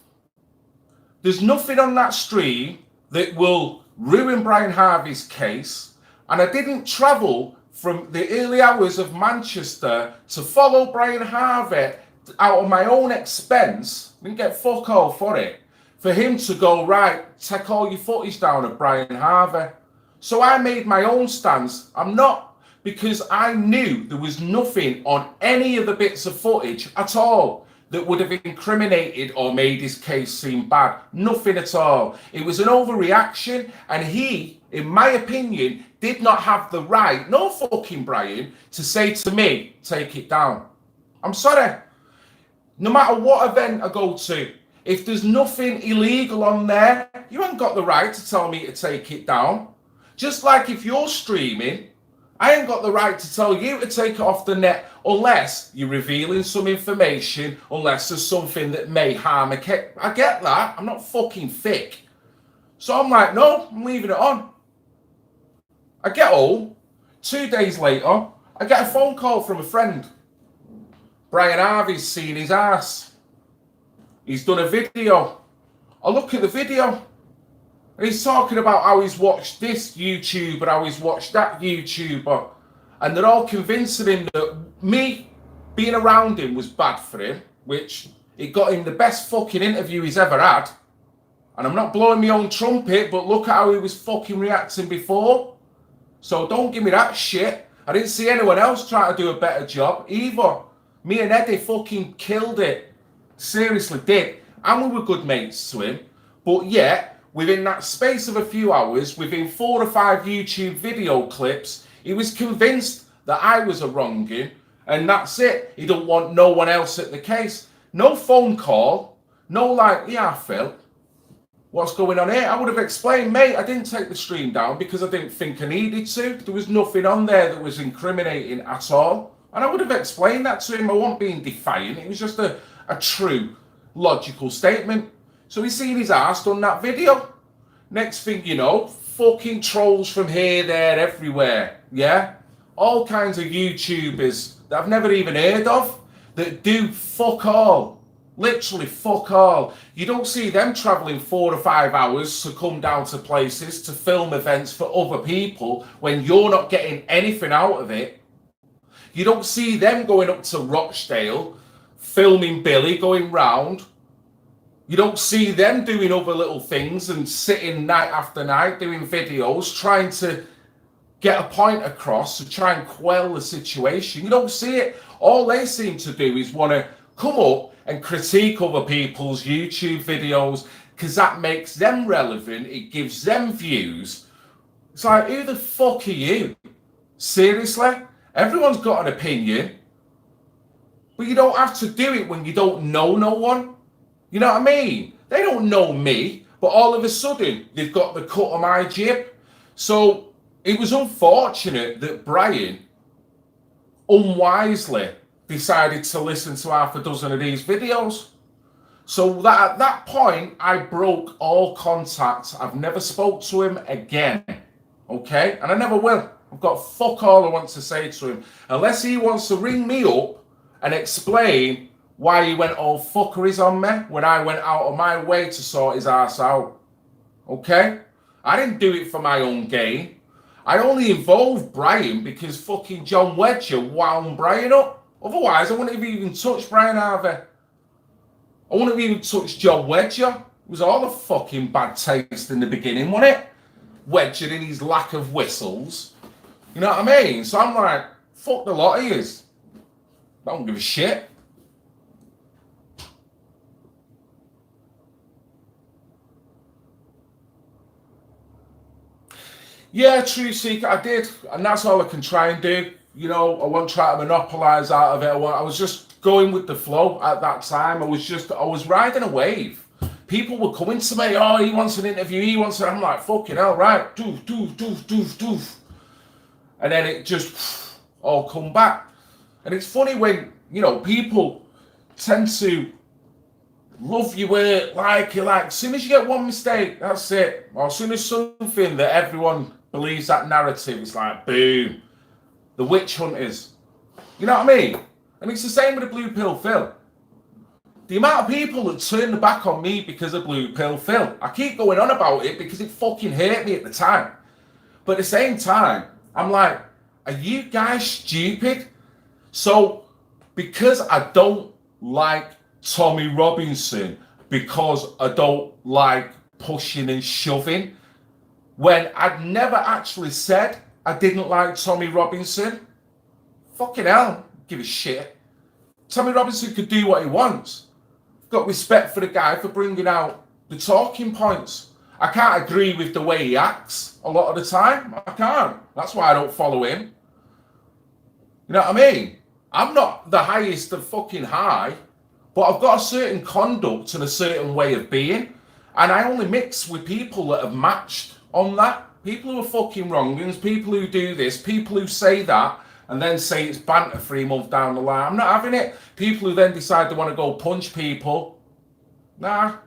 There's nothing on that stream that will ruin Brian Harvey's case, and I didn't travel from the early hours of Manchester to follow Brian Harvey out of my own expense. Didn't get fuck all for it. For him to go, right, take all your footage down of Brian Harvey. So I made my own stance. I'm not, because I knew there was nothing on any of the bits of footage at all that would have incriminated or made his case seem bad. Nothing at all. It was an overreaction, and he, in my opinion, did not have the right, no fucking Brian, to say to me, take it down. I'm sorry. No matter what event I go to, if there's nothing illegal on there, you haven't got the right to tell me to take it down. Just like if you're streaming, I ain't got the right to tell you to take it off the net unless you're revealing some information, unless there's something that may harm a case. I get that. I'm not fucking thick. So I'm like, no, I'm leaving it on. I get home. 2 days later, I get a phone call from a friend. Brian Harvey's seen his ass. He's done a video. I look at the video. And he's talking about how he's watched this YouTuber, how he's watched that YouTuber. And they're all convincing him that me being around him was bad for him, which it got him the best fucking interview he's ever had. And I'm not blowing my own trumpet, but look at how he was fucking reacting before. So don't give me that shit. I didn't see anyone else try to do a better job either. Me and Eddie fucking killed it. Seriously did. And we were good mates to him. But yet, within that space of a few hours, within 4 or 5 YouTube video clips, he was convinced that I was a wronging. And that's it. He don't want no one else at the case. No phone call. No like, yeah, Phil, what's going on here? I would have explained, mate, I didn't take the stream down because I didn't think I needed to. There was nothing on there that was incriminating at all. And I would have explained that to him. I wasn't being defiant. It was just a true, logical statement. So he's seen his ass done that video. Next thing you know, fucking trolls from here, there, everywhere. Yeah? All kinds of YouTubers that I've never even heard of that do fuck all. Literally fuck all. You don't see them travelling 4 or 5 hours to come down to places to film events for other people when you're not getting anything out of it. You don't see them going up to Rochdale, filming Billy, going round. You don't see them doing other little things and sitting night after night doing videos, trying to get a point across to try and quell the situation. You don't see it. All they seem to do is want to come up and critique other people's YouTube videos because that makes them relevant. It gives them views. It's like, who the fuck are you? Seriously? Everyone's got an opinion. But you don't have to do it when you don't know no one. You know what I mean? They don't know me, but all of a sudden they've got the cut on my jib. So it was unfortunate that Brian unwisely decided to listen to half a dozen of these videos. So that at that point, I broke all contact. I've never spoke to him again. Okay? And I never will. I've got fuck all I want to say to him. Unless he wants to ring me up and explain why he went all fuckeries on me when I went out of my way to sort his ass out. Okay? I didn't do it for my own gain. I only involved Brian because fucking John Wedger wound Brian up. Otherwise, I wouldn't have even touched Brian Harvey. I wouldn't have even touched John Wedger. It was all a fucking bad taste in the beginning, wasn't it? Wedger in his lack of whistles. You know what I mean? So I'm like, fuck the lot of yous. I don't give a shit. Yeah, true seeker, I did. And that's all I can try and do. You know, I won't try to monopolise out of it. I was just going with the flow at that time. I was riding a wave. People were coming to me, oh, he wants an interview, he wants it. I'm like, fucking hell, right. Doof. And then it just all come back. And it's funny when, you know, people tend to love your work, like, as soon as you get one mistake, that's it. Or as soon as something that everyone believes that narrative, it's like, boom. The witch hunters. You know what I mean? And it's the same with the Blue Pill Phil. The amount of people that turn their back on me because of Blue Pill Phil. I keep going on about it because it fucking hurt me at the time. But at the same time, I'm like, are you guys stupid? So, because I don't like Tommy Robinson, because I don't like pushing and shoving, when I'd never actually said I didn't like Tommy Robinson, fucking hell, give a shit. Tommy Robinson could do what he wants. I've got respect for the guy for bringing out the talking points. I can't agree with the way he acts a lot of the time. I can't. That's why I don't follow him. You know what I mean? I'm not the highest of fucking high, but I've got a certain conduct and a certain way of being. And I only mix with people that have matched on that. People who are fucking wrongings, people who do this, people who say that, and then say it's banter 3 months down the line. I'm not having it. People who then decide they want to go punch people. Nah,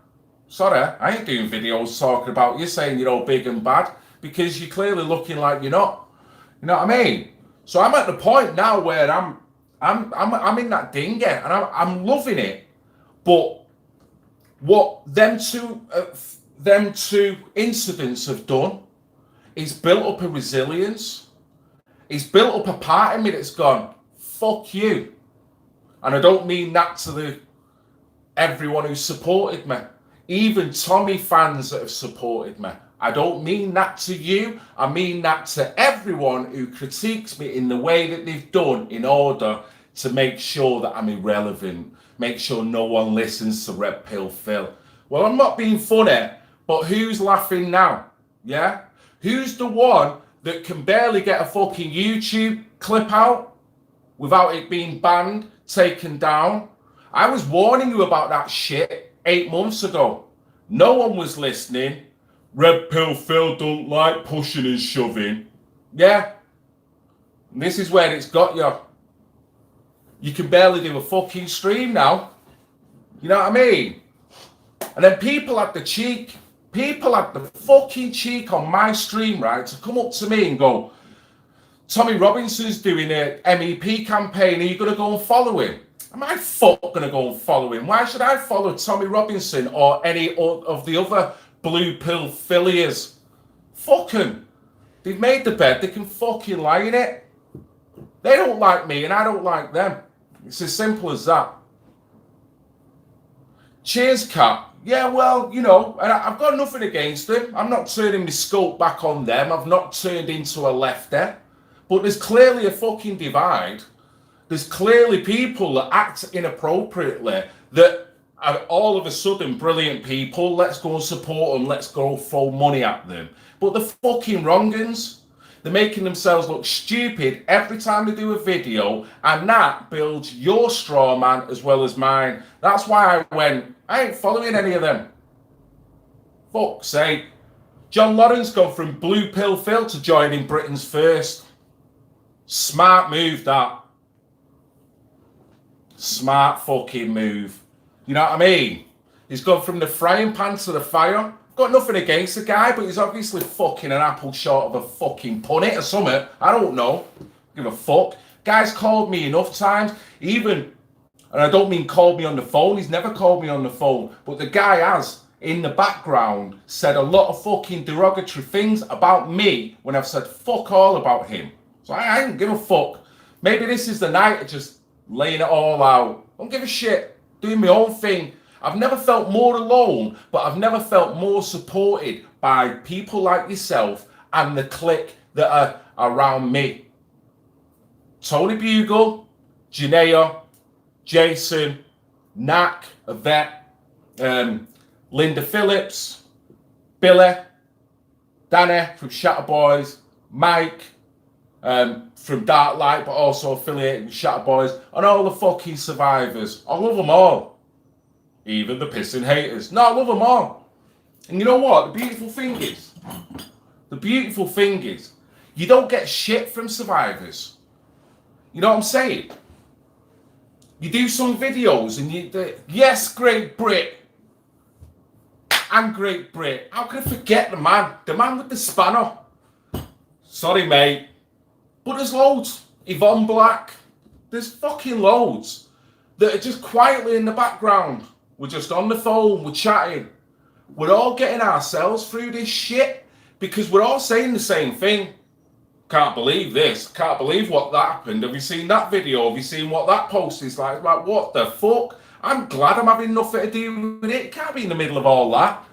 sorry, I ain't doing videos talking about you saying you're all big and bad because you're clearly looking like you're not. You know what I mean? So I'm at the point now where I'm in that dinghy and I'm loving it. But what them two incidents have done is built up a resilience. It's built up a part of me that's gone, fuck you. And I don't mean that to everyone who supported me. Even Tommy fans that have supported me. I don't mean that to you. I mean that to everyone who critiques me in the way that they've done in order to make sure that I'm irrelevant, make sure no one listens to Red Pill Phil. Well, I'm not being funny, but who's laughing now? Yeah? Who's the one that can barely get a fucking YouTube clip out without it being banned, taken down? I was warning you about that shit 8 months ago. No one was listening. Red Pill Phil don't like pushing and shoving. Yeah. And this is where it's got you. You can barely do a fucking stream now. You know what I mean? And then people had the fucking cheek on my stream, right, to come up to me and go, Tommy Robinson's doing a MEP campaign, are you going to go and follow him? Am I going to go and follow him? Why should I follow Tommy Robinson or any of the other blue pill Phillies? Fuck them. They've made the bed, they can fucking lie in it. They don't like me and I don't like them. It's as simple as that. Cheers, Cat. Yeah, well, you know, and I've got nothing against them. I'm not turning my scope back on them. I've not turned into a lefty. But there's clearly a fucking divide. There's clearly people that act inappropriately that are all of a sudden brilliant people. Let's go and support them. Let's go throw money at them. But the fucking wrong-uns. They're making themselves look stupid every time they do a video, and that builds your straw man as well as mine. That's why I ain't following any of them. Fuck's sake. John Lawrence gone from Blue Pill Phil to joining Britain's First. Smart move, that. Smart fucking move. You know what I mean? He's gone from the frying pan to the fire. Got nothing against the guy, but he's obviously fucking an apple short of a fucking punnet or something. I don't know. Give a fuck. Guy's called me enough times. Even, and I don't mean called me on the phone. He's never called me on the phone. But the guy has, in the background, said a lot of fucking derogatory things about me when I've said fuck all about him. So I don't give a fuck. Maybe this is the night of just laying it all out. Don't give a shit. Doing my own thing. I've never felt more alone, but I've never felt more supported by people like yourself and the clique that are around me. Tony Bugle, Janaea, Jason, Knack, Yvette, Linda Phillips, Billy, Danny from Shatter Boys, Mike from Dark Light, but also affiliated with Shatter Boys, and all the fucking survivors. I love them all. Even the pissing haters. No, I love them all. And you know what? The beautiful thing is, you don't get shit from survivors. You know what I'm saying? You do some videos and yes, Great Brit. And Great Brit. How can I forget the man with the spanner? Sorry, mate. But there's loads. Yvonne Black. There's fucking loads that are just quietly in the background. We're just on the phone, we're chatting. We're all getting ourselves through this shit because we're all saying the same thing. Can't believe this. Can't believe what that happened. Have you seen that video? Have you seen what that post is like? Like, what the fuck? I'm glad I'm having nothing to do with it. It can't be in the middle of all that.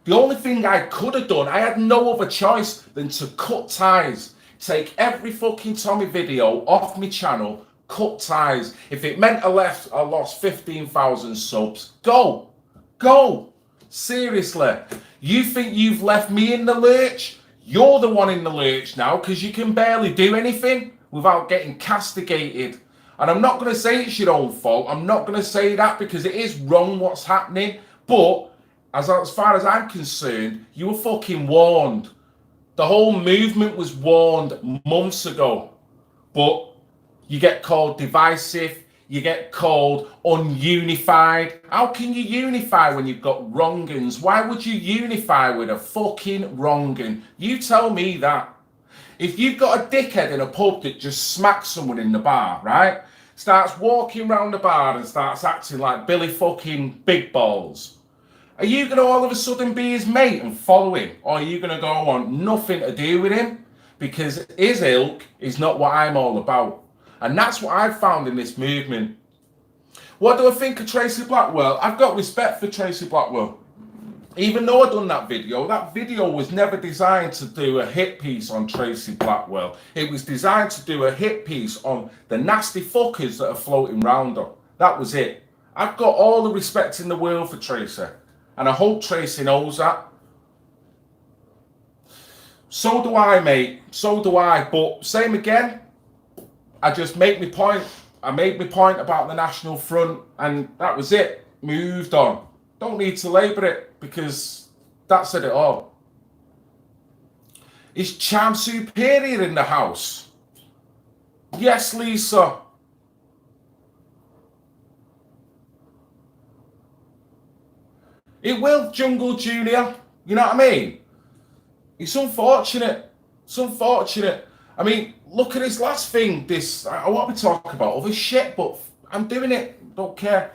The only thing I could have done, I had no other choice than to cut ties. Take every fucking Tommy video off my channel. Cut ties. If it meant I lost 15,000 subs, go. Seriously, you think you've left me in the lurch? You're the one in the lurch now because you can barely do anything without getting castigated. And I'm not going to say it's your own fault. I'm not going to say that because it is wrong what's happening. But as far as I'm concerned, you were fucking warned. The whole movement was warned months ago. But you get called divisive, you get called ununified. How can you unify when you've got wrong-uns? Why would you unify with a fucking wrong-un? You tell me that. If you've got a dickhead in a pub that just smacks someone in the bar, right? Starts walking around the bar and starts acting like Billy fucking Big Balls. Are you going to all of a sudden be his mate and follow him? Or are you going to go want nothing to do with him? Because his ilk is not what I'm all about. And that's what I've found in this movement. What do I think of Tracy Blackwell? I've got respect for Tracy Blackwell. Even though I done that video was never designed to do a hit piece on Tracy Blackwell. It was designed to do a hit piece on the nasty fuckers that are floating round her. That was it. I've got all the respect in the world for Tracy, and I hope Tracy knows that. So do I, mate. So do I. But same again. I just make my point. I made my point about the National Front, and that was it. Moved on. Don't need to labour it, because that said it all. Is Charm Superior in the house? Yes, Lisa. It will, Jungle Junior. You know what I mean? It's unfortunate. It's unfortunate. I mean, look at this last thing. I want to be talking about other shit, but I'm doing it. Don't care.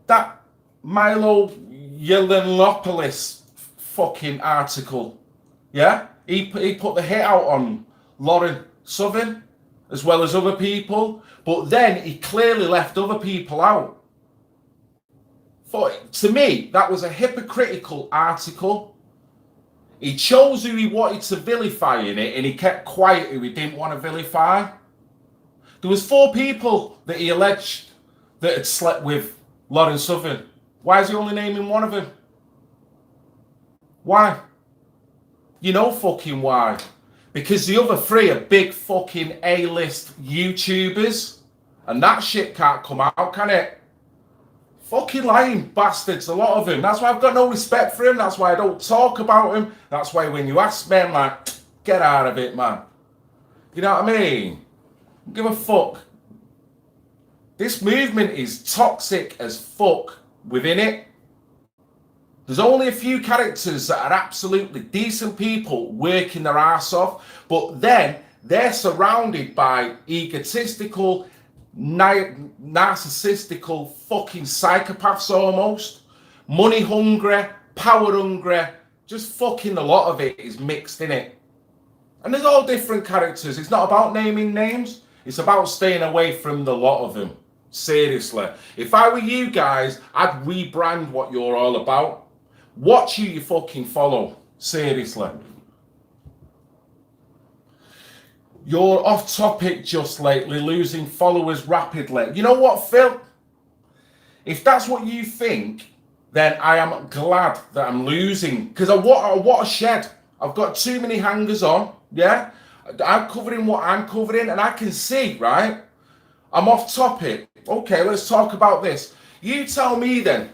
That Milo Yiannopoulos fucking article. Yeah? He put the hit out on Lauren Southern as well as other people, but then he clearly left other people out. To me, that was a hypocritical article. He chose who he wanted to vilify in it, and he kept quiet who he didn't want to vilify. There was 4 people that he alleged that had slept with Lauren Southern. Why is he only naming one of them? Why? You know fucking why. Because the other 3 are big fucking A-list YouTubers, and that shit can't come out, can it? Fucking lying bastards, a lot of them. That's why I've got no respect for him. That's why I don't talk about him. That's why when you ask me, I'm like, get out of it, man. You know what I mean? Don't give a fuck. This movement is toxic as fuck within it. There's only a few characters that are absolutely decent people working their ass off, but then they're surrounded by egotistical, narcissistical fucking psychopaths almost. Money hungry, power hungry, just fucking a lot of it is mixed in it. And there's all different characters. It's not about naming names. It's about staying away from the lot of them. Seriously. If I were you guys, I'd rebrand what you're all about. Watch who you fucking follow. Seriously. You're off topic just lately, losing followers rapidly. You know what, Phil? If that's what you think, then I am glad that I'm losing. Because I want a shed. I've got too many hangers on. Yeah? I'm covering what I'm covering, and I can see, right? I'm off topic. Okay, let's talk about this. You tell me then.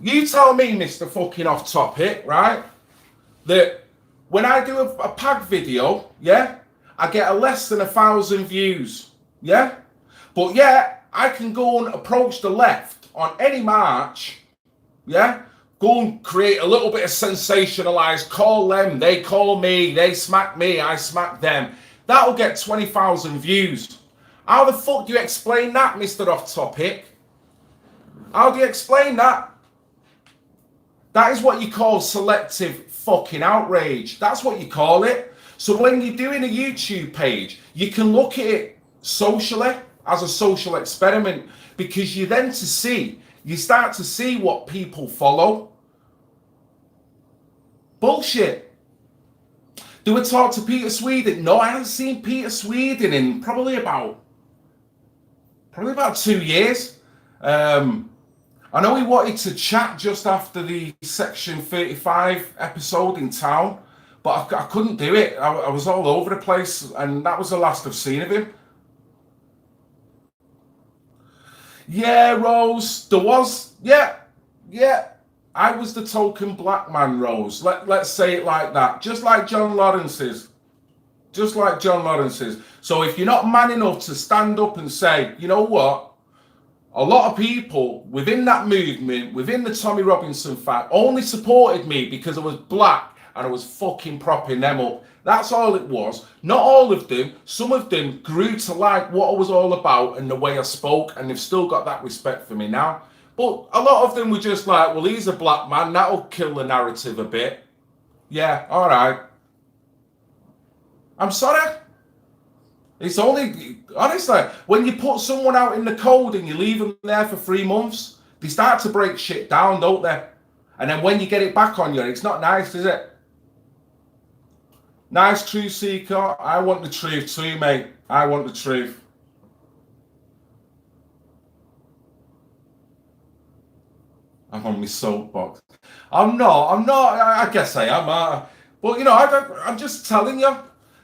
You tell me, Mr. fucking off topic, right? That when I do a PAG video, yeah, I get less than 1,000 views, yeah? But yeah, I can go and approach the left on any march, yeah? Go and create a little bit of sensationalized, call them, they call me, they smack me, I smack them. That'll get 20,000 views. How the fuck do you explain that, Mr. Off Topic? How do you explain that? That is what you call selective fucking outrage. That's what you call it. So when you're doing a YouTube page, you can look at it socially, as a social experiment, because you start to see what people follow. Bullshit. Do we talk to Peter Sweden? No, I haven't seen Peter Sweden in probably about 2 years. I know he wanted to chat just after the Section 35 episode in town, but I couldn't do it. I was all over the place, and that was the last I've seen of him. Yeah, Rose, there was, yeah. I was the token black man, Rose. Let's say it like that. Just like John Lawrence is. So if you're not man enough to stand up and say, you know what? A lot of people within that movement, within the Tommy Robinson fact, only supported me because I was black and I was fucking propping them up. That's all it was. Not all of them. Some of them grew to like what I was all about and the way I spoke, and they've still got that respect for me now. But a lot of them were just like, well, he's a black man. That'll kill the narrative a bit. Yeah, all right. I'm sorry. It's only, honestly, when you put someone out in the cold and you leave them there for 3 months, they start to break shit down, don't they? And then when you get it back on you, it's not nice, is it? Nice truth seeker. I want the truth too, mate. I want the truth. I'm on my soapbox. I'm not. I guess I am. But, you know, I'm just telling you.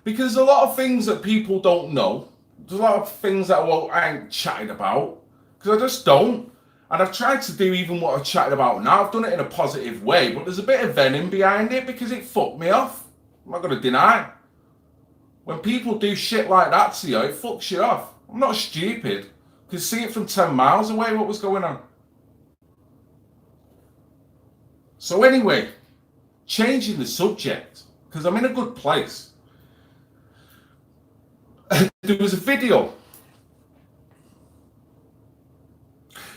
Because a lot of things that people don't know. There's a lot of things that I ain't chatting about. Because I just don't. And I've tried to do even what I've chatted about now. I've done it in a positive way. But there's a bit of venom behind it because it fucked me off. I'm not going to deny. When people do shit like that to you, it fucks you off. I'm not stupid. You can see it from 10 miles away what was going on. So anyway, changing the subject, because I'm in a good place. There was a video.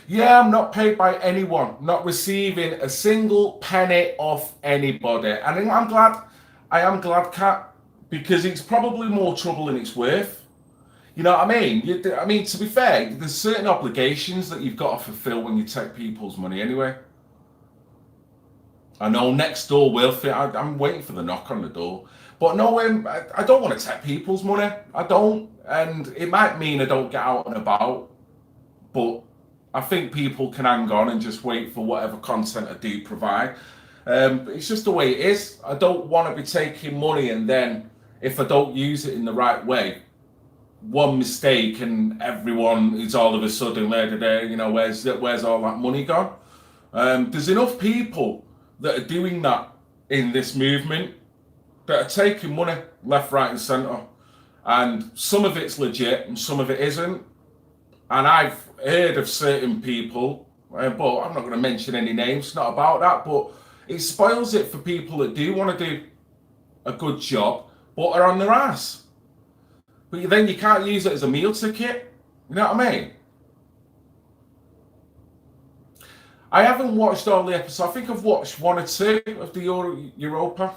Yeah, I'm not paid by anyone, not receiving a single penny off anybody. And I am glad, Kat, because it's probably more trouble than it's worth. You know what I mean? I mean, to be fair, there's certain obligations that you've got to fulfill when you take people's money anyway. I know next door will fit. I'm waiting for the knock on the door. But no, I don't want to take people's money. I don't. And it might mean I don't get out and about. But I think people can hang on and just wait for whatever content I do provide. It's just the way it is. I don't want to be taking money and then if I don't use it in the right way, one mistake and everyone is all of a sudden, you know, where's all that money gone? There's enough people that are doing that in this movement that are taking money left, right, and centre. And some of it's legit and some of it isn't. And I've heard of certain people, but I'm not going to mention any names, it's not about that, but it spoils it for people that do want to do a good job, but are on their ass. But then you can't use it as a meal ticket. You know what I mean? I haven't watched all the episodes. I think I've watched one or two of the Europa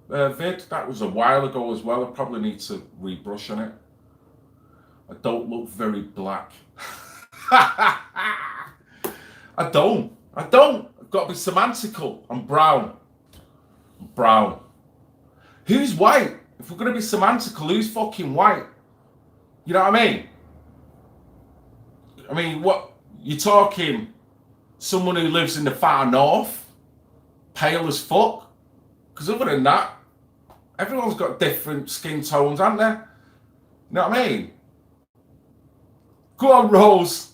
vid. That was a while ago as well. I probably need to rebrush on it. I don't look very black. I don't. I've got to be semantical. I'm brown. Who's white? If we're going to be semantical, who's fucking white? You know what I mean? I mean, what? You're talking someone who lives in the far north? Pale as fuck? Because other than that, everyone's got different skin tones, haven't they? You know what I mean? Go on, Rose.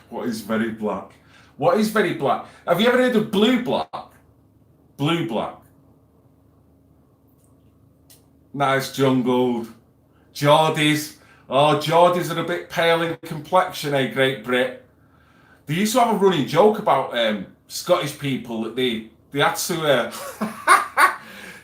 What is very black? What is very black? Have you ever heard of blue black? Blue black. Nice jungled. Geordies. Oh, Geordies are a bit pale in complexion, eh, Great Brit? They used to have a running joke about Scottish people that they had to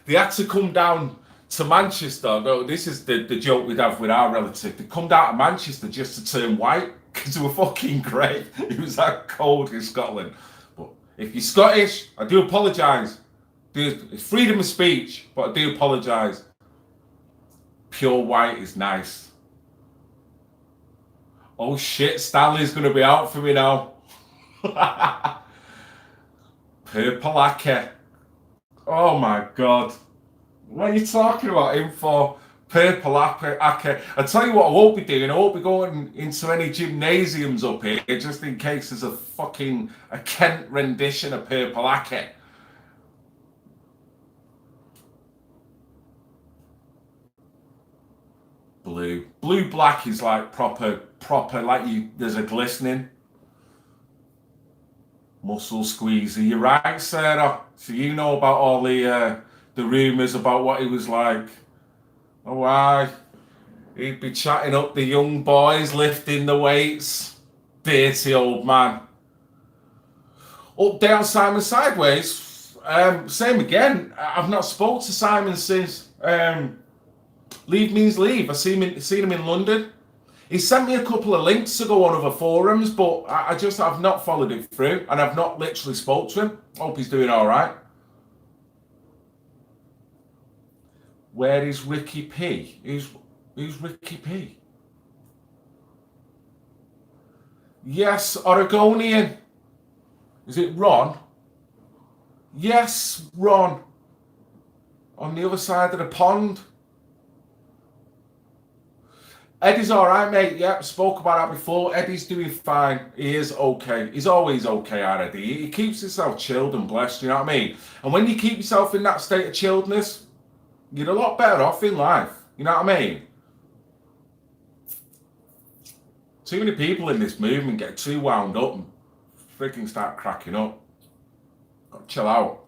they had to come down to Manchester. No, this is the joke we'd have with our relative. They come down to Manchester just to turn white because they were fucking grey. It was that cold in Scotland. But if you're Scottish, I do apologise. It's freedom of speech, but I do apologise. Pure white is nice. Oh shit, Stanley's going to be out for me now. Purple Ake. Oh my god. What are you talking about him for? Purple Ake. I tell you what I won't be doing. I won't be going into any gymnasiums up here just in case there's a Kent rendition of Purple Ake. Blue black is like proper, like there's a glistening. Muscle squeezy. You're right, Sarah. So you know about all the rumours about what he was like. Oh, why? He'd be chatting up the young boys, lifting the weights. Dirty old man. Up, down, Simon, sideways. Same again. I've not spoke to Simon since. Leave means leave. I've seen him in London. He sent me a couple of links to go on other forums, but I've not followed it through, and I've not literally spoke to him. Hope he's doing all right. Where is Ricky P? Who's Ricky P? Yes, Oregonian. Is it Ron? Yes, Ron. On the other side of the pond. Eddie's alright, mate. Yeah, spoke about that before. Eddie's doing fine. He is okay. He's always okay, our Eddie. He keeps himself chilled and blessed, you know what I mean? And when you keep yourself in that state of chilledness, you're a lot better off in life. You know what I mean? Too many people in this movement get too wound up and freaking start cracking up. Got to chill out.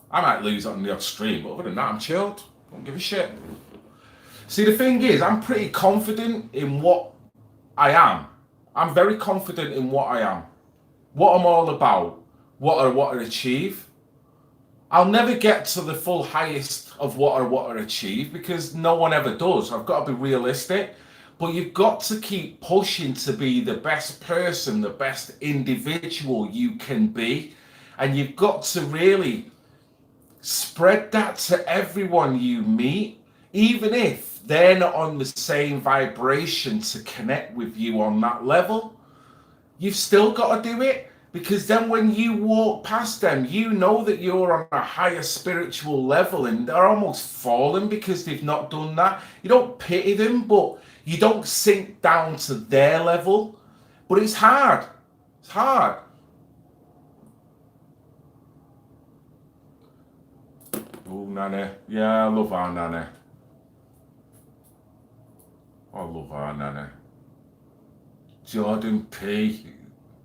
I might lose on the odd stream, but other than that, I'm chilled. Don't give a shit. See, the thing is, I'm pretty confident in what I am. I'm very confident in what I am, what I'm all about, what I achieve. I'll never get to the full highest of what I achieve because no one ever does. I've got to be realistic. But you've got to keep pushing to be the best person, the best individual you can be. And you've got to really spread that to everyone you meet, even if they're not on the same vibration to connect with you on that level. You've still got to do it, because then when you walk past them, you know that you're on a higher spiritual level and they're almost fallen because they've not done that. You don't pity them, but you don't sink down to their level. But it's hard. It's hard. Oh, Nana. Yeah, I love our Nana. I love our Nana. Jordan P.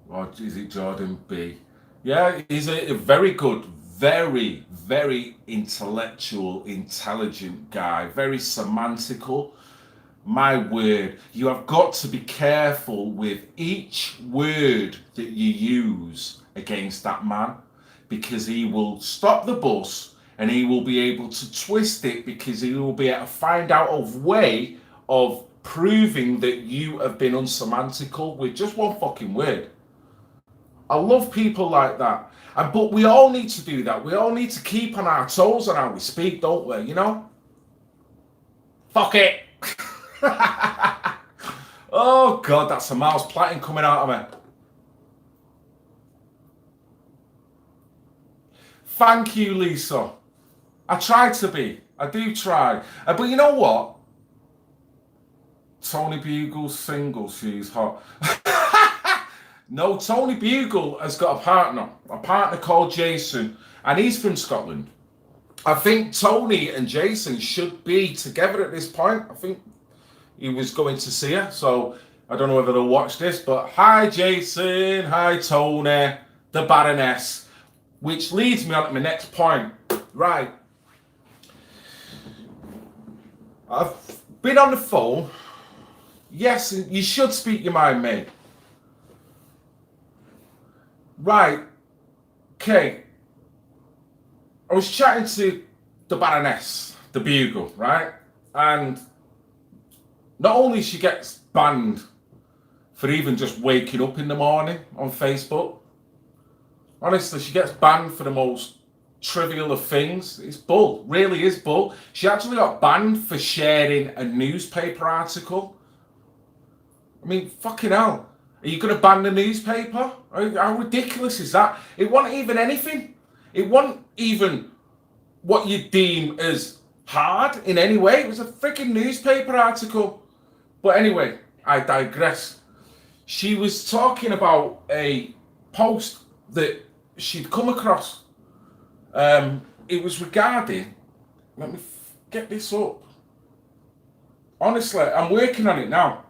Or is it Jordan B? Yeah, he's a very good, very, very intellectual, intelligent guy. Very semantical. My word, you have got to be careful with each word that you use against that man, because he will stop the bus and he will be able to twist it, because he will be able to find out a way of proving that you have been unsemantical with just one fucking word. I love people like that. But we all need to do that. We all need to keep on our toes on how we speak, don't we? You know? Fuck it. Oh, God, that's a Miles Platin coming out of me. Thank you, Lisa. I try to be. I do try. But you know what? Tony Bugle's single, she's hot. No, Tony Bugle has got a partner called Jason, and he's from Scotland. I think Tony and Jason should be together at this point. I think he was going to see her, so I don't know whether they'll watch this, but hi Jason, hi Tony, the Baroness, which leads me on to my next point. Right. I've been on the phone. Yes, you should speak your mind, mate. Right. Okay. I was chatting to the Baroness, the Bugle, right? And not only she gets banned for even just waking up in the morning on Facebook. Honestly, she gets banned for the most trivial of things. It's bull, really is bull. She actually got banned for sharing a newspaper article. I mean, fucking hell. Are you going to ban the newspaper? How ridiculous is that? It wasn't even anything. It wasn't even what you deem as hard in any way. It was a freaking newspaper article. But anyway, I digress. She was talking about a post that she'd come across. It was regarding, let me get this up. Honestly, I'm working on it now.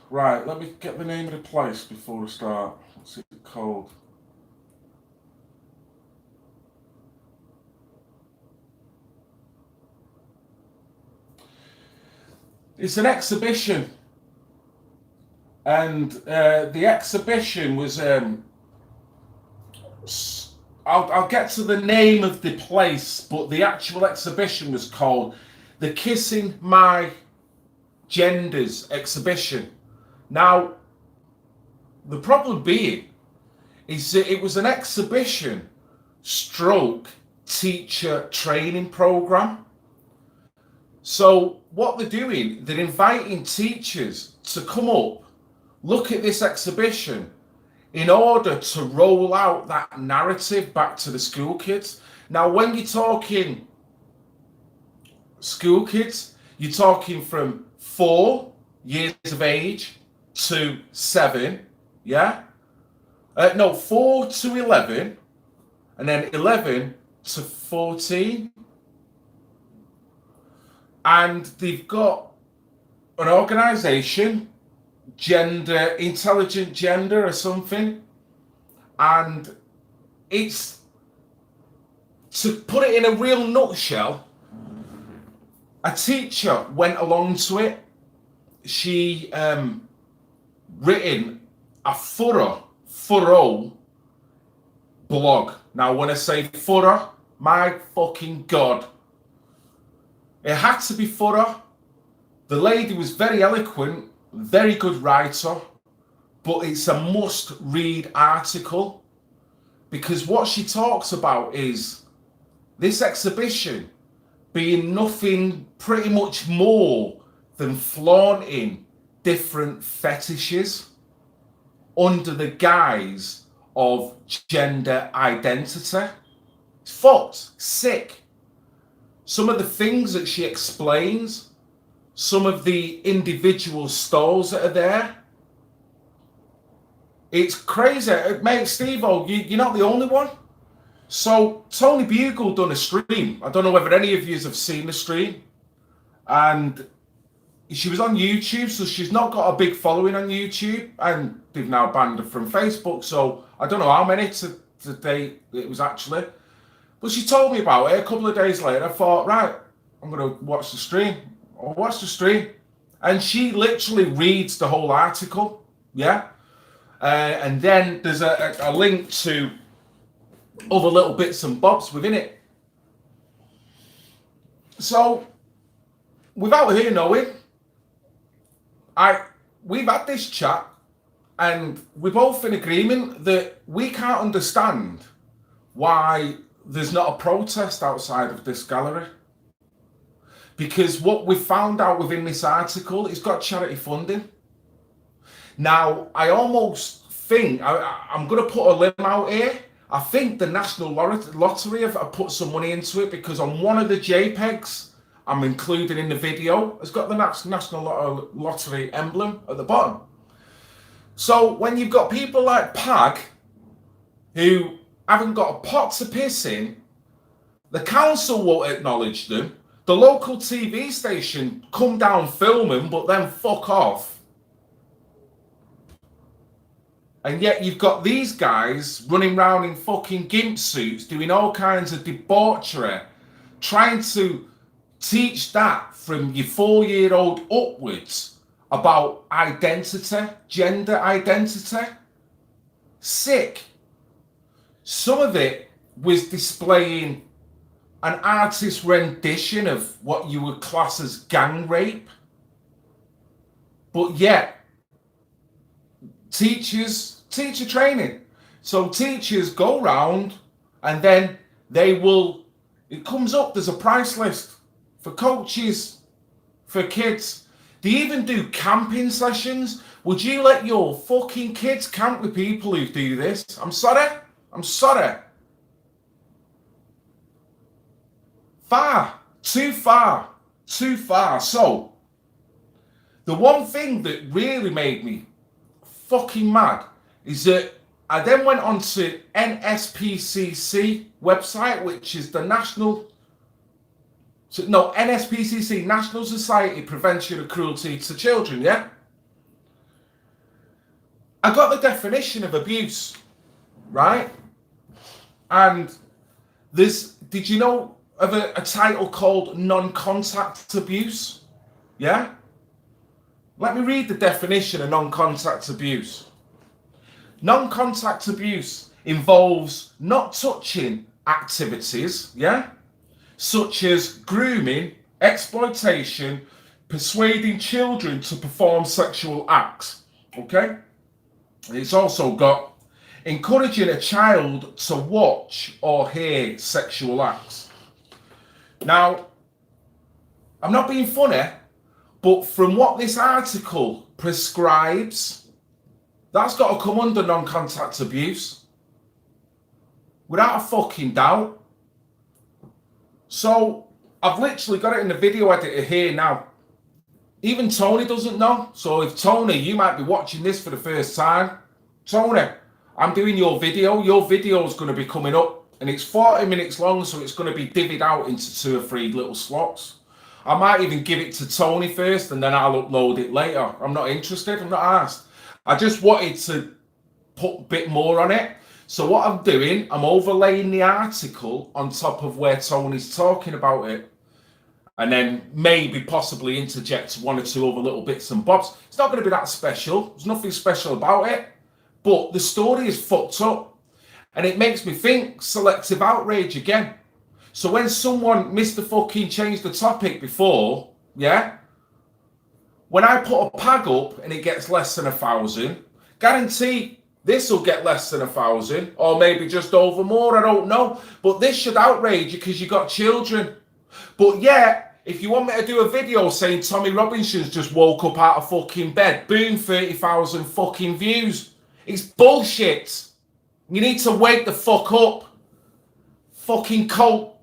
Right, let me get the name of the place before I start. What's it called? It's an exhibition. And the exhibition was, I'll get to the name of the place, but the actual exhibition was called the Kissing My Genders exhibition. Now, the problem being is that it was an exhibition stroke teacher training program. So what they're doing, they're inviting teachers to come up, look at this exhibition, in order to roll out that narrative back to the school kids. Now, when you're talking school kids, you're talking from 4 years of age to 7, yeah? No, 4 to 11, and then 11 to 14. And they've got an organisation, Intelligent Gender or something, and it's, to put it in a real nutshell, a teacher went along to it. She written a thorough blog. Now, when I say thorough, my fucking God, it had to be thorough. The lady was very eloquent, very good writer, but it's a must-read article, because what she talks about is this exhibition being nothing pretty much more than flaunting different fetishes under the guise of gender identity. It's fucked, sick. Some of the things that she explains, some of the individual stalls that are there, it's crazy. Mate, Steve-O, you're not the only one. So Tony Bugle done a stream. I don't know whether any of you have seen the stream. And she was on YouTube, so she's not got a big following on YouTube. And they've now banned her from Facebook. So I don't know how many today it was actually. But she told me about it a couple of days later. I thought, right, I'm going to watch the stream. I'll watch the stream. And she literally reads the whole article. Yeah. And then there's a link to other little bits and bobs within it. So, without her knowing, we've had this chat, and we're both in agreement that we can't understand why there's not a protest outside of this gallery. Because what we found out within this article, it's got charity funding. Now, I almost think, I'm going to put a limb out here. I think the National Lottery have put some money into it, because on one of the JPEGs I'm including in the video, it's got the National Lottery emblem at the bottom. So when you've got people like Pag, who haven't got a pot to piss in, the council won't acknowledge them, the local TV station come down film them, but then fuck off. And yet you've got these guys running around in fucking gimp suits, doing all kinds of debauchery, trying to teach that from your 4-year-old upwards about identity, gender identity. Sick. Some of it was displaying an artist's rendition of what you would class as gang rape. But yet, teacher training. So teachers go round and then it comes up, there's a price list for coaches, for kids. They even do camping sessions. Would you let your fucking kids camp with people who do this? I'm sorry. Too far. So, the one thing that really made me fucking mad is that I then went on to NSPCC website, which is the NSPCC, National Society Prevention of Cruelty to Children, yeah? I got the definition of abuse, right? And did you know of a title called non-contact abuse? Yeah? Let me read the definition of non-contact abuse. Non-contact abuse involves not touching activities, yeah? Such as grooming, exploitation, persuading children to perform sexual acts, okay? It's also got encouraging a child to watch or hear sexual acts. Now, I'm not being funny, but from what this article prescribes, That's got to come under non-contact abuse. Without a fucking doubt. So, I've literally got it in the video editor here now. Even Tony doesn't know. So if Tony, you might be watching this for the first time. Tony, I'm doing your video. Your video is going to be coming up. And it's 40 minutes long, so it's going to be divvied out into 2 or 3 little slots. I might even give it to Tony first, and then I'll upload it later. I'm not interested. I'm not asked. I just wanted to put a bit more on it. So what I'm doing, I'm overlaying the article on top of where Tony's talking about it. And then maybe possibly interject 1 or 2 other little bits and bobs. It's not going to be that special. There's nothing special about it. But the story is fucked up. And it makes me think selective outrage again. So when someone Mr. fucking changed the topic before, yeah? When I put a pag up and it gets less than 1,000, guarantee this will get less than 1,000. Or maybe just over more, I don't know. But this should outrage you because you got children. But yeah, if you want me to do a video saying Tommy Robinson's just woke up out of fucking bed, boom, 30,000 fucking views. It's bullshit. You need to wake the fuck up. Fucking cult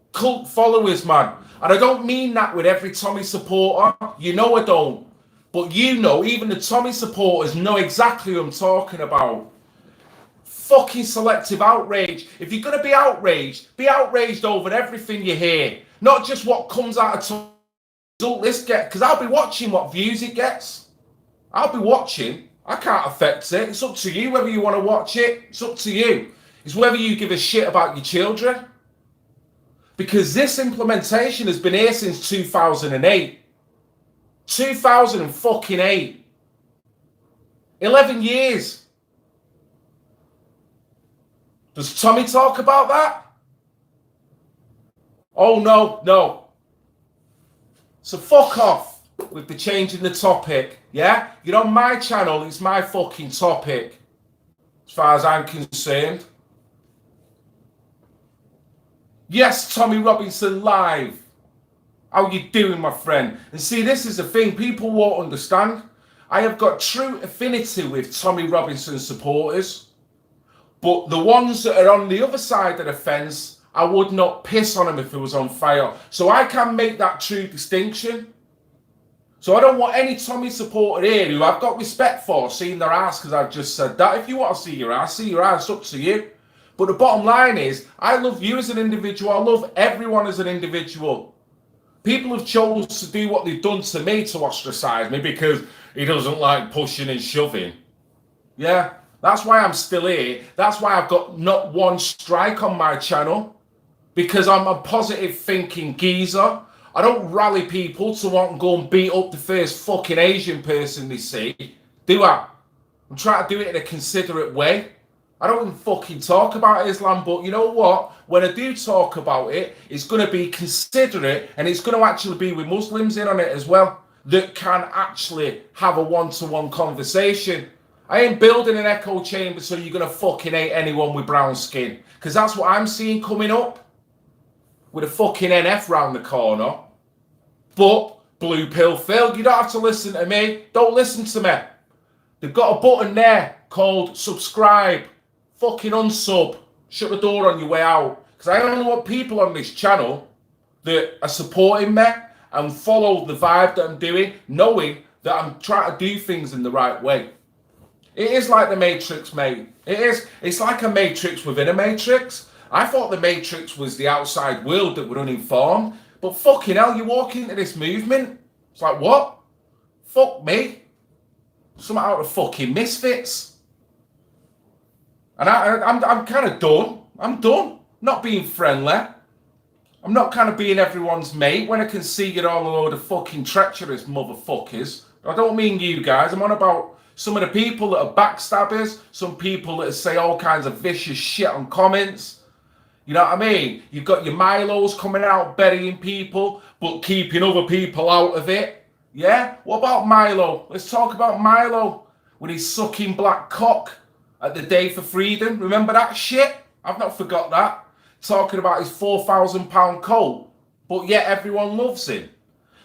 followers, man. And I don't mean that with every Tommy supporter. You know I don't. But you know, even the Tommy supporters know exactly who I'm talking about. Fucking selective outrage. If you're going to be outraged over everything you hear. Not just what comes out of result this get, because I'll be watching what views it gets. I'll be watching. I can't affect it. It's up to you whether you want to watch it. It's up to you. It's whether you give a shit about your children. Because this implementation has been here since 2008. 2008. 11 years. Does Tommy talk about that? Oh, no. So fuck off with the change in the topic, yeah? You're on my channel, it's my fucking topic, as far as I'm concerned. Yes, Tommy Robinson live. How you doing, my friend? And see, this is the thing, people won't understand. I have got true affinity with Tommy Robinson supporters, but the ones that are on the other side of the fence, I would not piss on him if it was on fire. So I can make that true distinction. So I don't want any Tommy supporter here who I've got respect for seeing their ass because I've just said that. If you want to see your ass, it's up to you. But the bottom line is, I love you as an individual. I love everyone as an individual. People have chosen to do what they've done to me to ostracize me because he doesn't like pushing and shoving. Yeah, that's why I'm still here. That's why I've got not one strike on my channel. Because I'm a positive thinking geezer. I don't rally people to want to go and beat up the first fucking Asian person they see. Do I? I'm trying to do it in a considerate way. I don't even fucking talk about Islam, but you know what? When I do talk about it, it's going to be considerate and it's going to actually be with Muslims in on it as well that can actually have a one-to-one conversation. I ain't building an echo chamber so you're going to fucking hate anyone with brown skin. Because that's what I'm seeing coming up. With a fucking NF round the corner. But, Blue Pill Phil, you don't have to listen to me. Don't listen to me. They've got a button there called subscribe. Fucking unsub. Shut the door on your way out. Because I only want people on this channel that are supporting me and follow the vibe that I'm doing, knowing that I'm trying to do things in the right way. It is like the Matrix, mate. It is. It's like a Matrix within a Matrix. I thought the Matrix was the outside world that were uninformed. But fucking hell, you walk into this movement. It's like, what? Fuck me. Something out of fucking Misfits. And I'm kind of done. I'm done. Not being friendly. I'm not kind of being everyone's mate when I can see you're all a load of fucking treacherous motherfuckers. I don't mean you guys. I'm on about some of the people that are backstabbers. Some people that say all kinds of vicious shit on comments. You know what I mean? You've got your Milos coming out burying people, but keeping other people out of it. Yeah? What about Milo? Let's talk about Milo with his sucking black cock at the Day for Freedom. Remember that shit? I've not forgot that. Talking about his £4,000 coat, but yet everyone loves him.